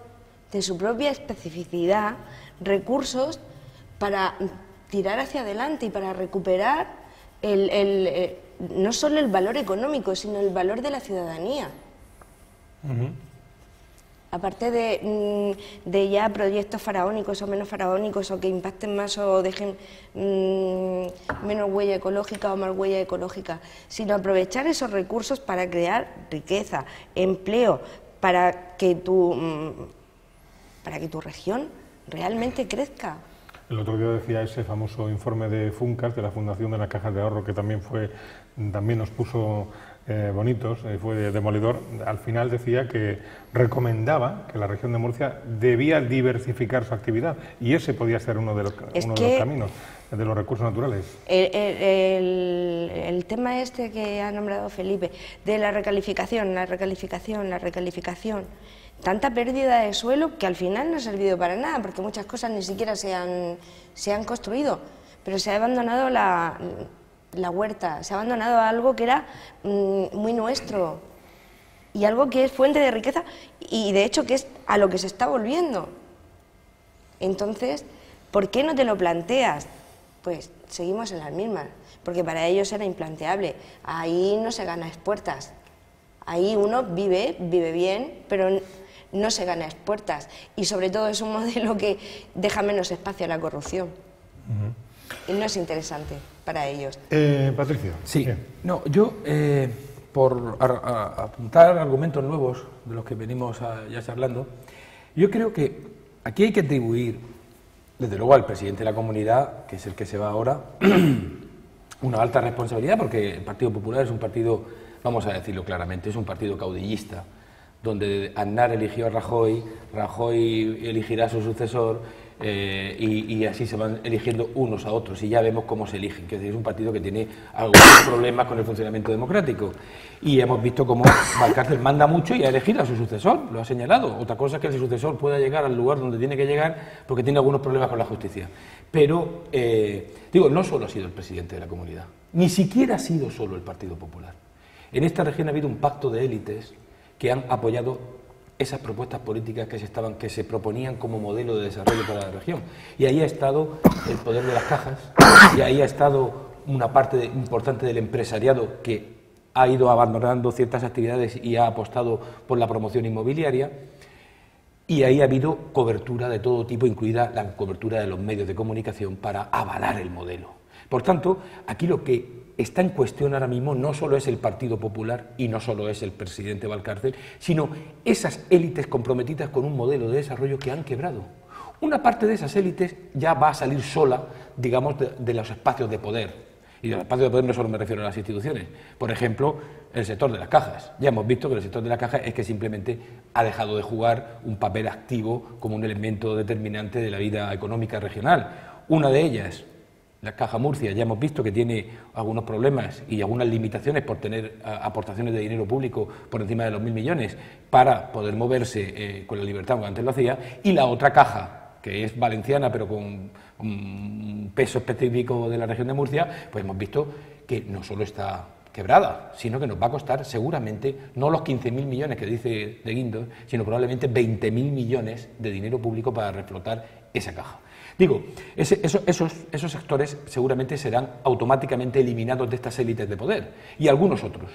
de su propia especificidad, recursos para tirar hacia adelante y para recuperar no solo el valor económico, sino el valor de la ciudadanía. Aparte de ya proyectos faraónicos o menos faraónicos, o que impacten más o dejen menos huella ecológica o más huella ecológica, sino aprovechar esos recursos para crear riqueza, empleo, para que tu región realmente crezca. El otro día decía ese famoso informe de Funcas, de la Fundación de las Cajas de Ahorro, que también nos puso bonitos, fue demolidor. Al final decía que recomendaba que la región de Murcia debía diversificar su actividad, y ese podía ser uno de los caminos de los recursos naturales. El tema este que ha nombrado Felipe, de la recalificación, tanta pérdida de suelo que al final no ha servido para nada, porque muchas cosas ni siquiera se han construido, pero se ha abandonado la huerta, se ha abandonado algo que era muy nuestro y algo que es fuente de riqueza, y de hecho que es a lo que se está volviendo. Entonces, ¿por qué no te lo planteas? Pues seguimos en las mismas, porque para ellos era implanteable. Ahí no se gana expuertas, ahí uno vive bien, pero no se gana expuertas, y sobre todo es un modelo que deja menos espacio a la corrupción. Y no es interesante para ellos. Patricio. Sí. Bien. No, yo, por apuntar argumentos nuevos de los que venimos ya charlando, yo creo que aquí hay que atribuir, desde luego al presidente de la comunidad, que es el que se va ahora, una alta responsabilidad, porque el Partido Popular es un partido, vamos a decirlo claramente, es un partido caudillista, donde Aznar eligió a Rajoy, Rajoy elegirá a su sucesor, y así se van eligiendo unos a otros, y ya vemos cómo se eligen, que es un partido que tiene algunos problemas con el funcionamiento democrático, y hemos visto cómo Valcárcel manda mucho y a elegir a su sucesor, lo ha señalado. Otra cosa es que el sucesor pueda llegar al lugar donde tiene que llegar porque tiene algunos problemas con la justicia, pero no solo ha sido el presidente de la comunidad, ni siquiera ha sido solo el Partido Popular. En esta región ha habido un pacto de élites que han apoyado esas propuestas políticas que se proponían como modelo de desarrollo para la región. Y ahí ha estado el poder de las cajas, y ahí ha estado una parte importante del empresariado que ha ido abandonando ciertas actividades y ha apostado por la promoción inmobiliaria, y ahí ha habido cobertura de todo tipo, incluida la cobertura de los medios de comunicación para avalar el modelo. Por tanto, aquí lo que está en cuestión ahora mismo no solo es el Partido Popular y no solo es el presidente Valcárcel, sino esas élites comprometidas con un modelo de desarrollo que han quebrado. Una parte de esas élites ya va a salir sola, digamos, de los espacios de poder. Y de los espacios de poder no solo me refiero a las instituciones. Por ejemplo, el sector de las cajas. Ya hemos visto que el sector de las cajas es que simplemente ha dejado de jugar un papel activo como un elemento determinante de la vida económica regional. Una de ellas, La Caja Murcia ya hemos visto que tiene algunos problemas y algunas limitaciones por tener aportaciones de dinero público por encima de los 1.000 millones para poder moverse con la libertad como antes lo hacía, y la otra caja, que es valenciana pero con un peso específico de la región de Murcia, pues hemos visto que no solo está quebrada, sino que nos va a costar seguramente no los 15.000 millones que dice de Guindos, sino probablemente 20.000 millones de dinero público para reflotar esa caja. Digo, esos sectores seguramente serán automáticamente eliminados de estas élites de poder, y algunos otros.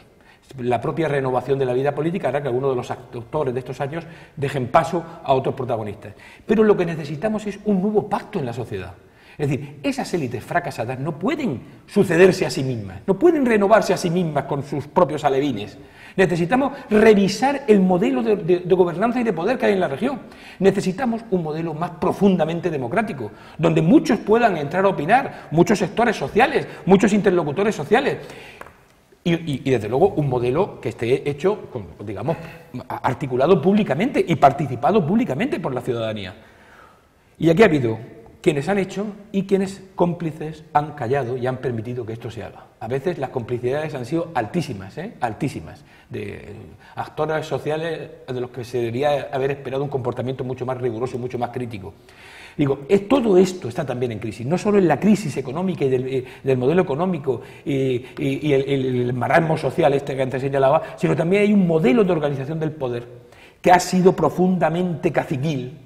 La propia renovación de la vida política hará que algunos de los actores de estos años dejen paso a otros protagonistas. Pero lo que necesitamos es un nuevo pacto en la sociedad. Es decir, esas élites fracasadas no pueden sucederse a sí mismas, no pueden renovarse a sí mismas con sus propios alevines. Necesitamos revisar el modelo de gobernanza y de poder que hay en la región. Necesitamos un modelo más profundamente democrático, donde muchos puedan entrar a opinar, muchos sectores sociales, muchos interlocutores sociales. Y desde luego un modelo que esté hecho, digamos, articulado públicamente y participado públicamente por la ciudadanía. Y aquí ha habido quienes han hecho y quienes cómplices han callado y han permitido que esto se haga. A veces las complicidades han sido altísimas, altísimas, de actores sociales de los que se debería haber esperado un comportamiento mucho más riguroso y mucho más crítico. Digo, todo esto está también en crisis, no solo en la crisis económica y del modelo económico y el marasmo social este que antes señalaba, sino también hay un modelo de organización del poder que ha sido profundamente caciquil,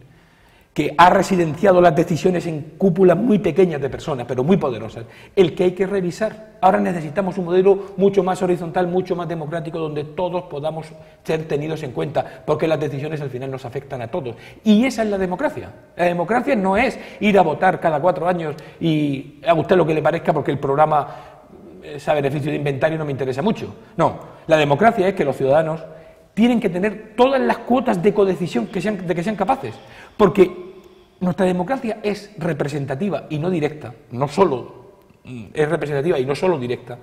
que ha residenciado las decisiones en cúpulas muy pequeñas de personas, pero muy poderosas, el que hay que revisar. Ahora necesitamos un modelo mucho más horizontal, mucho más democrático, donde todos podamos ser tenidos en cuenta, porque las decisiones al final nos afectan a todos. Y esa es la democracia. La democracia no es ir a votar cada 4 años y a usted lo que le parezca, porque el programa ese beneficio de inventario no me interesa mucho. No, la democracia es que los ciudadanos tienen que tener todas las cuotas de codecisión de que sean capaces, porque nuestra democracia es representativa y no directa, no solo es representativa y no solo directa,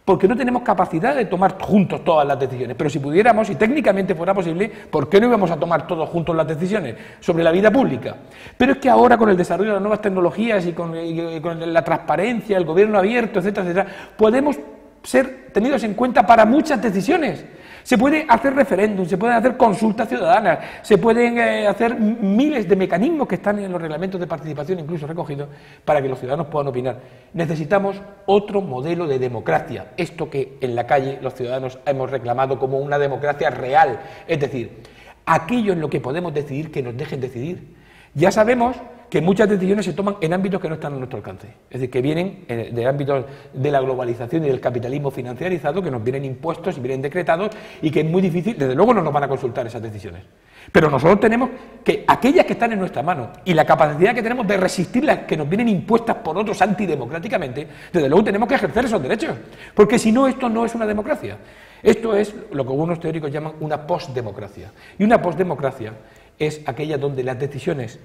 porque no tenemos capacidad de tomar juntos todas las decisiones, pero si pudiéramos, y técnicamente fuera posible, ¿por qué no íbamos a tomar todos juntos las decisiones sobre la vida pública? Pero es que ahora con el desarrollo de las nuevas tecnologías y con la transparencia, el gobierno abierto, etcétera, etcétera, podemos ser tenidos en cuenta para muchas decisiones. Se puede hacer referéndum, se pueden hacer consultas ciudadanas, se pueden hacer miles de mecanismos que están en los reglamentos de participación incluso recogidos para que los ciudadanos puedan opinar. Necesitamos otro modelo de democracia, esto que en la calle los ciudadanos hemos reclamado como una democracia real, es decir, aquello en lo que podemos decidir que nos dejen decidir. Ya sabemos que muchas decisiones se toman en ámbitos que no están a nuestro alcance, es decir, que vienen de ámbitos de la globalización y del capitalismo financiarizado, que nos vienen impuestos y vienen decretados y que es muy difícil, desde luego no nos van a consultar esas decisiones. Pero nosotros tenemos que, aquellas que están en nuestra mano y la capacidad que tenemos de resistir las que nos vienen impuestas por otros antidemocráticamente, desde luego tenemos que ejercer esos derechos, porque si no, esto no es una democracia. Esto es lo que algunos teóricos llaman una postdemocracia. Y una postdemocracia es aquella donde las decisiones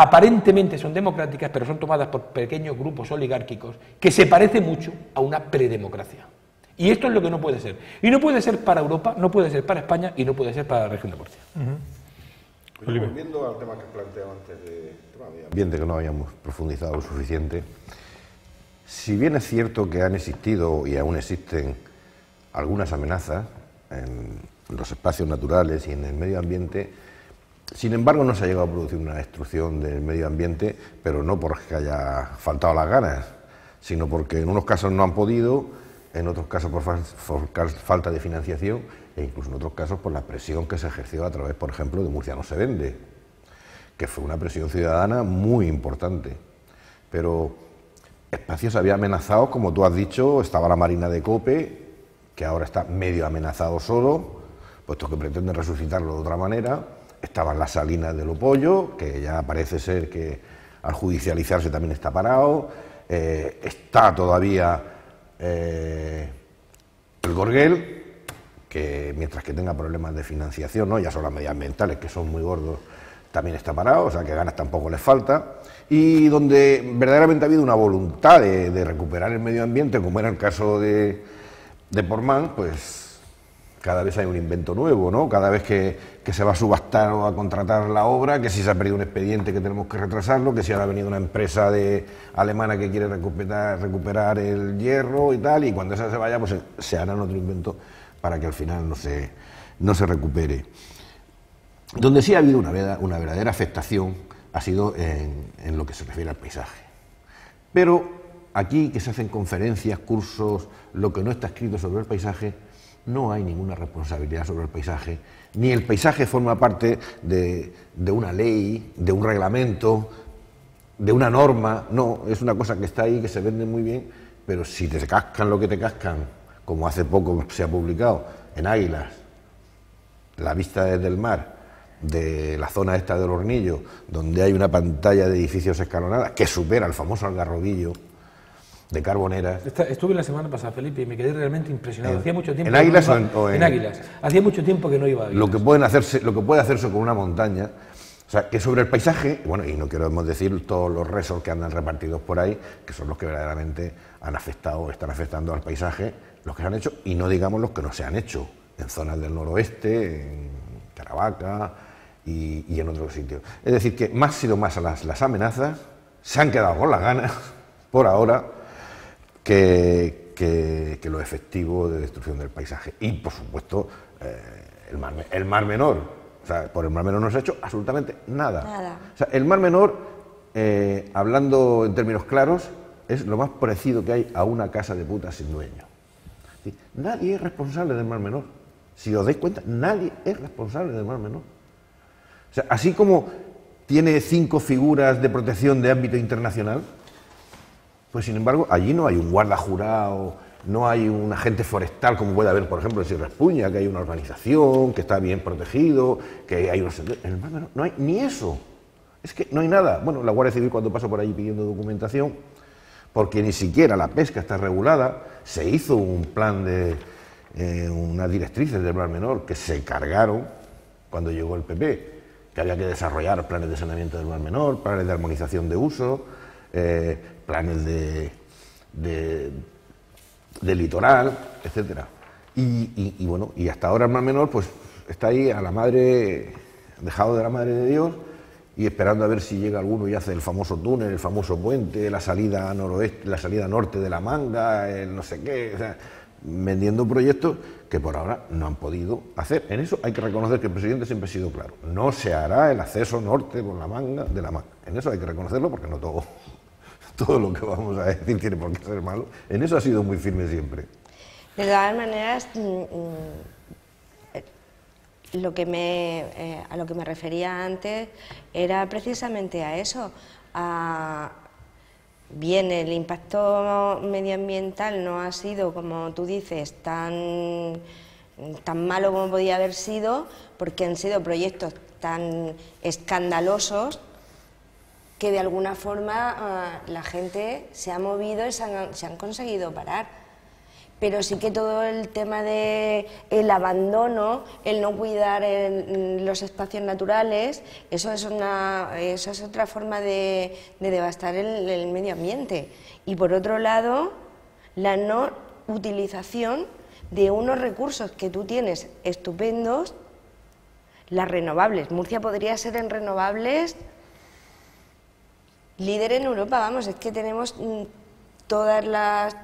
aparentemente son democráticas, pero son tomadas por pequeños grupos oligárquicos que se parece mucho a una predemocracia. Y esto es lo que no puede ser. Y no puede ser para Europa, no puede ser para España y no puede ser para la región de Murcia. Volviendo al tema que planteaba antes de ambiente, que no habíamos profundizado lo suficiente, si bien es cierto que han existido y aún existen algunas amenazas en los espacios naturales y en el medio ambiente, sin embargo no se ha llegado a producir una destrucción del medio ambiente, pero no porque haya faltado las ganas, sino porque en unos casos no han podido, en otros casos por falta de financiación e incluso en otros casos por la presión que se ejerció a través, por ejemplo, de Murcia no se vende, que fue una presión ciudadana muy importante. Pero espacios había amenazados, como tú has dicho, estaba la Marina de Cope, que ahora está medio amenazado solo, puesto que pretenden resucitarlo de otra manera. Estaban las salinas de Lopollo, que ya parece ser que al judicializarse también está parado. Está todavía el Gorguel, que mientras que tenga problemas de financiación, ¿no?, ya son las medioambientales, que son muy gordos, también está parado, o sea que ganas tampoco les falta. Y donde verdaderamente ha habido una voluntad de recuperar el medio ambiente, como era el caso de Portmán, pues cada vez hay un invento nuevo, ¿no? Cada vez que se va a subastar o a contratar la obra, que si se ha perdido un expediente que tenemos que retrasarlo, que si ahora ha venido una empresa alemana que quiere recuperar el hierro y tal, y cuando esa se vaya, pues se hará otro invento para que al final no se recupere. Donde sí ha habido una verdadera afectación ha sido en lo que se refiere al paisaje. Pero aquí, que se hacen conferencias, cursos, lo que no está escrito sobre el paisaje, no hay ninguna responsabilidad sobre el paisaje, ni el paisaje forma parte de una ley, de un reglamento, de una norma. No, es una cosa que está ahí, que se vende muy bien, pero si te cascan lo que te cascan, como hace poco se ha publicado en Águilas, la vista desde el mar de la zona esta del Hornillo, donde hay una pantalla de edificios escalonadas que supera el famoso Algarrobillo de Carboneras. Estuve la semana pasada, Felipe, y me quedé realmente impresionado. Hacía mucho tiempo ¿En Águilas que no iba, en Águilas? Hacía mucho tiempo que no iba a Águilas. Lo que puede hacerse con una montaña, o sea, que sobre el paisaje, bueno, y no queremos decir todos los resorts que andan repartidos por ahí, que son los que verdaderamente han afectado o están afectando al paisaje, los que se han hecho, y no digamos los que no se han hecho, en zonas del noroeste, en Caravaca y en otros sitios. Es decir, que más sido más a las amenazas, se han quedado con las ganas, por ahora, que lo efectivo de destrucción del paisaje. Y, por supuesto, el Mar Menor. O sea, por el Mar Menor no se ha hecho absolutamente nada. O sea, el Mar Menor, hablando en términos claros, es lo más parecido que hay a una casa de putas sin dueño. Es decir, nadie es responsable del Mar Menor. Si os dais cuenta, nadie es responsable del Mar Menor. O sea, así como tiene 5 figuras de protección de ámbito internacional, pues sin embargo allí no hay un guarda jurado, no hay un agente forestal como puede haber, por ejemplo, en Sierra Espuña, que hay una urbanización, que está bien protegido, que hay unos... En el Mar Menor no hay ni eso. Es que no hay nada. Bueno, la Guardia Civil cuando pasó por allí pidiendo documentación, porque ni siquiera la pesca está regulada, se hizo un plan de unas directrices del Mar Menor que se cargaron cuando llegó el PP, que había que desarrollar planes de saneamiento del Mar Menor, planes de armonización de uso, planes de litoral, etcétera. Y bueno, y hasta ahora el Mar Menor pues está ahí a la madre, dejado de la madre de Dios, y esperando a ver si llega alguno y hace el famoso túnel, el famoso puente, la salida noroeste, la salida norte de la Manga, el no sé qué, o sea, vendiendo proyectos que por ahora no han podido hacer. En eso hay que reconocer que el presidente siempre ha sido claro. No se hará el acceso norte por la Manga de la Manga. En eso hay que reconocerlo, porque no todo lo que vamos a decir tiene por qué ser malo. En eso ha sido muy firme siempre. De todas maneras, a lo que me refería antes era precisamente a eso. Bien, el impacto medioambiental no ha sido, como tú dices, tan malo como podía haber sido, porque han sido proyectos tan escandalosos que de alguna forma la gente se ha movido y se han conseguido parar. Pero sí que todo el tema del abandono, el no cuidar los espacios naturales, eso es otra forma de devastar el medio ambiente. Y por otro lado, la no utilización de unos recursos que tú tienes estupendos, las renovables. Murcia podría ser en renovables líder en Europa, vamos, es que tenemos todas las...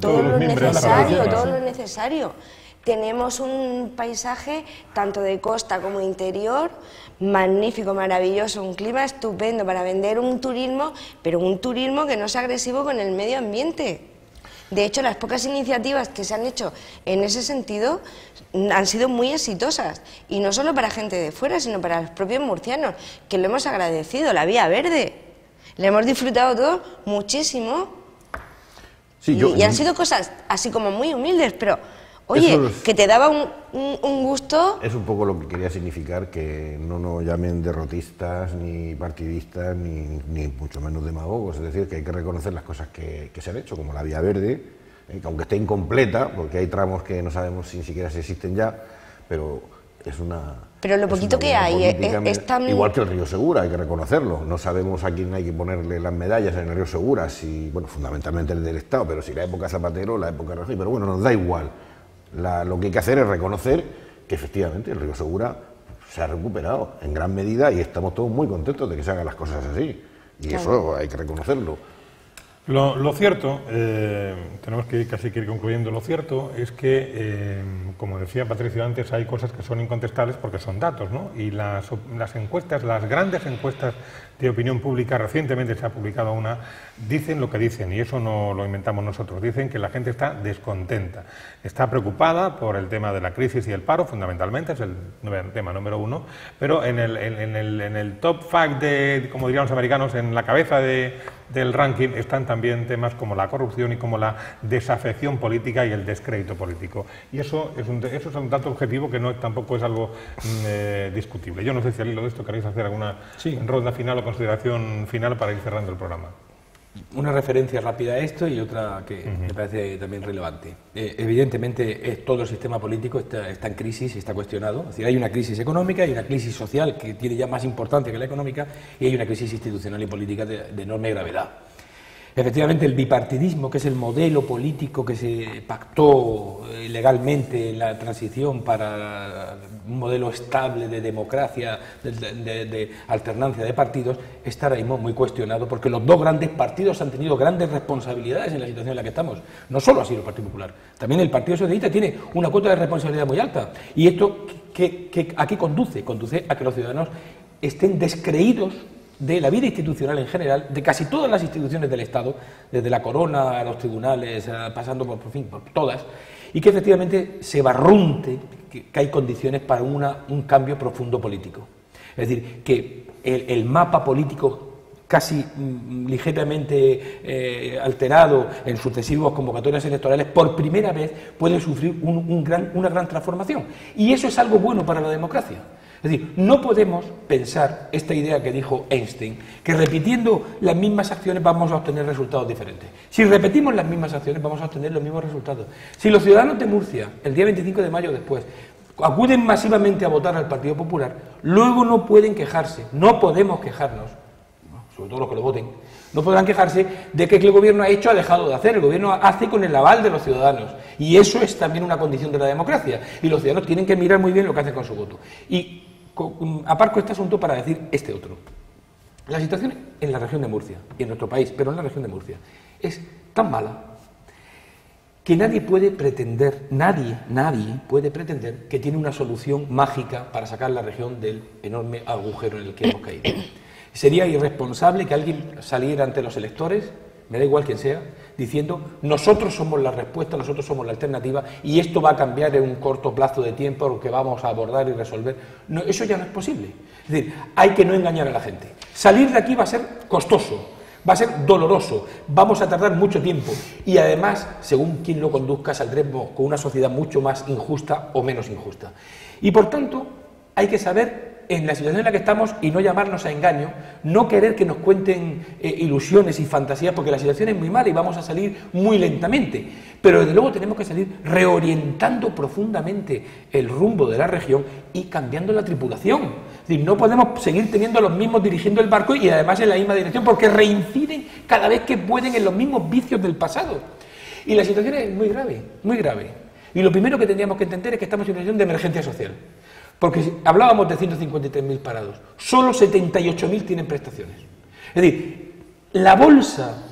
todo lo necesario. Tenemos un paisaje tanto de costa como interior magnífico, maravilloso, un clima estupendo para vender un turismo, pero un turismo que no sea agresivo con el medio ambiente. De hecho, las pocas iniciativas que se han hecho en ese sentido han sido muy exitosas, y no solo para gente de fuera, sino para los propios murcianos, que lo hemos agradecido. La Vía Verde, la hemos disfrutado todos muchísimo. Sí, y han sido cosas así como muy humildes, pero oye, que te daba un gusto. Es un poco lo que quería significar, que no nos llamen derrotistas, ni partidistas, ni mucho menos demagogos. Es decir, que hay que reconocer las cosas que se han hecho, como la Vía Verde, que aunque esté incompleta, porque hay tramos que no sabemos si ni siquiera si existen ya, pero es una... Pero lo poquito que hay es tan... Igual que el río Segura, hay que reconocerlo. No sabemos a quién hay que ponerle las medallas en el río Segura, si, bueno, fundamentalmente el del Estado, pero si la época Zapatero, la época Rajoy, pero bueno, nos da igual. Lo que hay que hacer es reconocer que efectivamente el río Segura se ha recuperado en gran medida y estamos todos muy contentos de que se hagan las cosas así. Y claro, eso hay que reconocerlo. Lo cierto, tenemos que casi que ir concluyendo, lo cierto es que, como decía Patricio antes, hay cosas que son incontestables porque son datos, ¿no? Y las encuestas, las grandes encuestas de opinión pública, recientemente se ha publicado una, dicen lo que dicen, y eso no lo inventamos nosotros, dicen que la gente está descontenta, está preocupada por el tema de la crisis y el paro, fundamentalmente, es el tema número uno, pero en el top 5 de, como dirían los americanos, en la cabeza del ranking están también temas como la corrupción y como la desafección política y el descrédito político. Y eso es un dato objetivo que tampoco es algo discutible. Yo no sé si al hilo de esto queréis hacer alguna ronda final o consideración final para ir cerrando el programa. Una referencia rápida a esto y otra que me parece también relevante. Evidentemente, todo el sistema político está en crisis, está cuestionado. Es decir, hay una crisis económica, hay una crisis social que tiene ya más importancia que la económica y hay una crisis institucional y política de enorme gravedad. Efectivamente, el bipartidismo, que es el modelo político que se pactó legalmente en la transición para un modelo estable de democracia, de alternancia de partidos, está ahora mismo muy cuestionado porque los dos grandes partidos han tenido grandes responsabilidades en la situación en la que estamos. No solo ha sido el Partido Popular, también el Partido Socialista tiene una cuota de responsabilidad muy alta. Y esto, ¿a qué conduce? Conduce a que los ciudadanos estén descreídos de la vida institucional en general, de casi todas las instituciones del Estado, desde la corona a los tribunales, pasando por todas, y que efectivamente se barrunte que hay condiciones para un cambio profundo político. Es decir, que el mapa político casi ligeramente alterado en sucesivas convocatorias electorales, por primera vez puede sufrir una gran transformación. Y eso es algo bueno para la democracia. Es decir, no podemos pensar esta idea que dijo Einstein, que repitiendo las mismas acciones vamos a obtener resultados diferentes. Si repetimos las mismas acciones vamos a obtener los mismos resultados. Si los ciudadanos de Murcia, el día 25 de mayo después, acuden masivamente a votar al Partido Popular, luego no pueden quejarse, no podemos quejarnos, sobre todo los que lo voten, no podrán quejarse de que el gobierno ha hecho, ha dejado de hacer. El gobierno hace con el aval de los ciudadanos. Y eso es también una condición de la democracia. Y los ciudadanos tienen que mirar muy bien lo que hacen con su voto. Y aparco este asunto para decir este otro. La situación en la región de Murcia, y en nuestro país, pero en la región de Murcia, es tan mala que nadie puede pretender que tiene una solución mágica para sacar la región del enorme agujero en el que hemos caído. Sería irresponsable que alguien saliera ante los electores, me da igual quién sea, diciendo nosotros somos la respuesta, nosotros somos la alternativa y esto va a cambiar en un corto plazo de tiempo lo que vamos a abordar y resolver. No, eso ya no es posible. Es decir, hay que no engañar a la gente. Salir de aquí va a ser costoso, va a ser doloroso, vamos a tardar mucho tiempo y además, según quien lo conduzca, saldremos con una sociedad mucho más injusta o menos injusta. Y por tanto, hay que saber en la situación en la que estamos y no llamarnos a engaño, no querer que nos cuenten ilusiones y fantasías, porque la situación es muy mala y vamos a salir muy lentamente. Pero desde luego tenemos que salir reorientando profundamente el rumbo de la región y cambiando la tripulación. Es decir, no podemos seguir teniendo a los mismos dirigiendo el barco y además en la misma dirección, porque reinciden cada vez que pueden en los mismos vicios del pasado. Y la situación es muy grave, muy grave. Y lo primero que tendríamos que entender es que estamos en una situación de emergencia social. Porque hablábamos de 153.000 parados, solo 78.000 tienen prestaciones. Es decir, la bolsa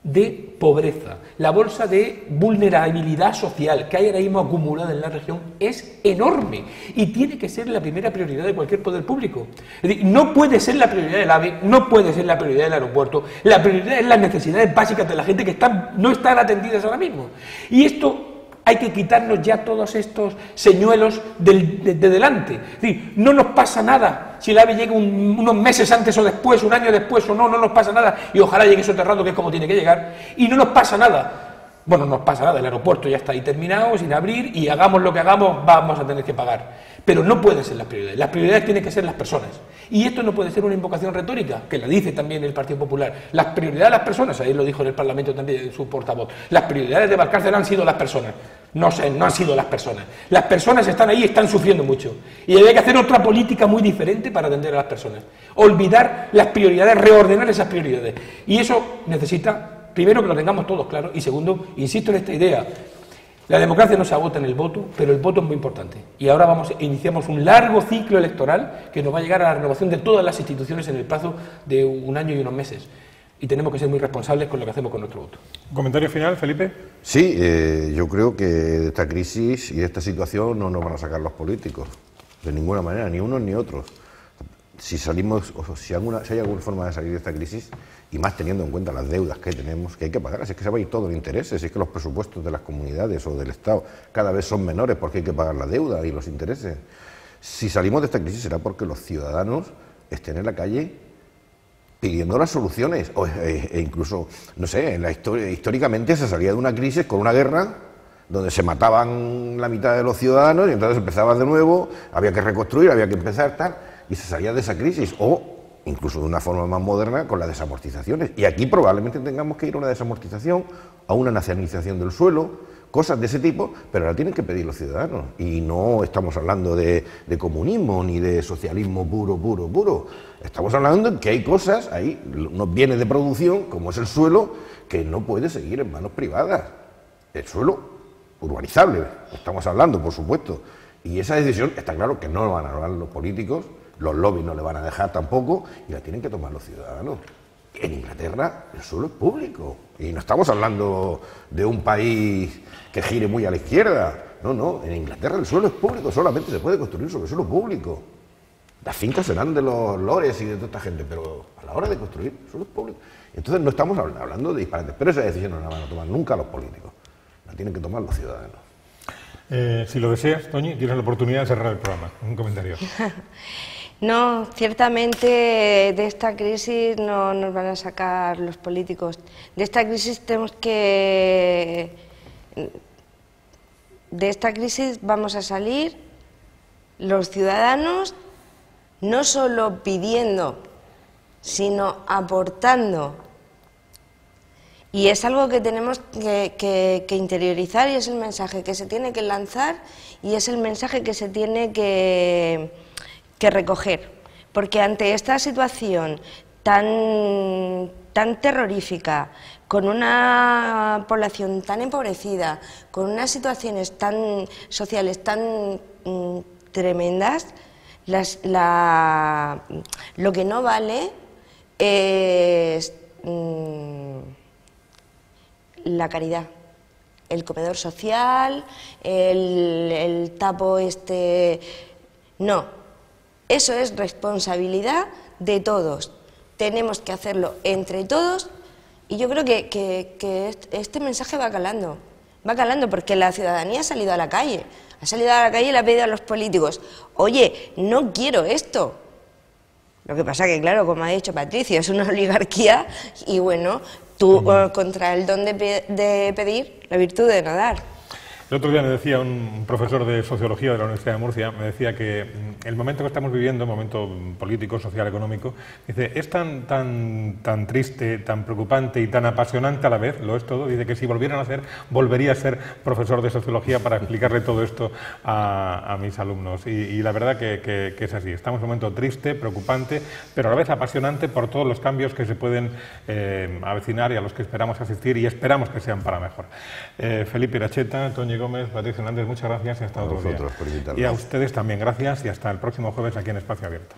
de pobreza, la bolsa de vulnerabilidad social que hay ahora mismo acumulada en la región es enorme y tiene que ser la primera prioridad de cualquier poder público. Es decir, no puede ser la prioridad del AVE, no puede ser la prioridad del aeropuerto, la prioridad es las necesidades básicas de la gente que no están atendidas ahora mismo. Y esto hay que quitarnos ya todos estos señuelos de delante. Es decir, no nos pasa nada si el AVE llega unos meses antes o después, un año después o no nos pasa nada y ojalá llegue soterrado, que es como tiene que llegar, y no nos pasa nada. Bueno, no nos pasa nada, el aeropuerto ya está ahí terminado, sin abrir, y hagamos lo que hagamos, vamos a tener que pagar. Pero no pueden ser las prioridades tienen que ser las personas. Y esto no puede ser una invocación retórica, que la dice también el Partido Popular. Las prioridades de las personas, ahí lo dijo en el Parlamento también su portavoz, las prioridades de Valcárcel han sido las personas. No han sido las personas. Las personas están ahí y están sufriendo mucho. Y hay que hacer otra política muy diferente para atender a las personas. Olvidar las prioridades, reordenar esas prioridades. Y eso necesita, primero, que lo tengamos todos claros, y segundo, insisto en esta idea, la democracia no se agota en el voto, pero el voto es muy importante. Y ahora iniciamos un largo ciclo electoral que nos va a llegar a la renovación de todas las instituciones en el plazo de 1 año y unos meses. Y tenemos que ser muy responsables con lo que hacemos con nuestro voto. ¿Comentario final, Felipe? Sí, yo creo que de esta crisis y de esta situación no nos van a sacar los políticos, de ninguna manera, ni unos ni otros. Si salimos, o si hay alguna forma de salir de esta crisis, y más teniendo en cuenta las deudas que tenemos, que hay que pagar, es que se va a ir todo en intereses, es que los presupuestos de las comunidades o del Estado cada vez son menores porque hay que pagar la deuda y los intereses. Si salimos de esta crisis será porque los ciudadanos estén en la calle pidiendo las soluciones, e incluso, no sé, en la históricamente se salía de una crisis con una guerra donde se mataban la mitad de los ciudadanos y entonces empezaba de nuevo, había que reconstruir, había que empezar tal, y se salía de esa crisis, o incluso de una forma más moderna con las desamortizaciones. Y aquí probablemente tengamos que ir a una desamortización, a una nacionalización del suelo, cosas de ese tipo, pero la tienen que pedir los ciudadanos. Y no estamos hablando de comunismo ni de socialismo puro. Estamos hablando de que hay cosas, hay unos bienes de producción, como es el suelo, que no puede seguir en manos privadas. El suelo urbanizable, estamos hablando, por supuesto. Y esa decisión está claro que no lo van a tomar los políticos, los lobbies no le van a dejar tampoco, y la tienen que tomar los ciudadanos. En Inglaterra el suelo es público, y no estamos hablando de un país que gire muy a la izquierda, no, en Inglaterra el suelo es público, solamente se puede construir sobre suelo público. Las fincas serán de los lores y de toda esta gente, pero a la hora de construir el suelo es público. Entonces no estamos hablando de disparates, pero esa decisión no la van a tomar nunca los políticos, la tienen que tomar los ciudadanos. Si lo deseas, Toñi, tienes la oportunidad de cerrar el programa. Un comentario. No, ciertamente de esta crisis no nos van a sacar los políticos. De esta crisis vamos a salir los ciudadanos, no solo pidiendo, sino aportando. Y es algo que tenemos que interiorizar, y es el mensaje que se tiene que lanzar, y es el mensaje que se tiene que recoger, porque ante esta situación tan terrorífica, con una población tan empobrecida, con unas situaciones tan sociales tan tremendas, lo que no vale es la caridad, el comedor social, el tapo no. Eso es responsabilidad de todos. Tenemos que hacerlo entre todos, y yo creo que este mensaje va calando porque la ciudadanía ha salido a la calle. Y le ha pedido a los políticos: oye, no quiero esto. Lo que pasa que, claro, como ha dicho Patricio, es una oligarquía y bueno, tú contra el don de pedir, la virtud de no dar. El otro día me decía un profesor de Sociología de la Universidad de Murcia, me decía que el momento que estamos viviendo, momento político, social, económico, dice, es tan triste, tan preocupante y tan apasionante a la vez, lo es todo, dice que si volvieran a ser, volvería a ser profesor de Sociología para explicarle todo esto a mis alumnos. Y la verdad que es así, estamos en un momento triste, preocupante, pero a la vez apasionante por todos los cambios que se pueden avecinar y a los que esperamos asistir y esperamos que sean para mejor. Felipe Iracheta, Toñi Gómez, Patricio Hernández, muchas gracias y hasta otro día. Por invitarnos. Y a ustedes también gracias y hasta el próximo jueves aquí en Espacio Abierto.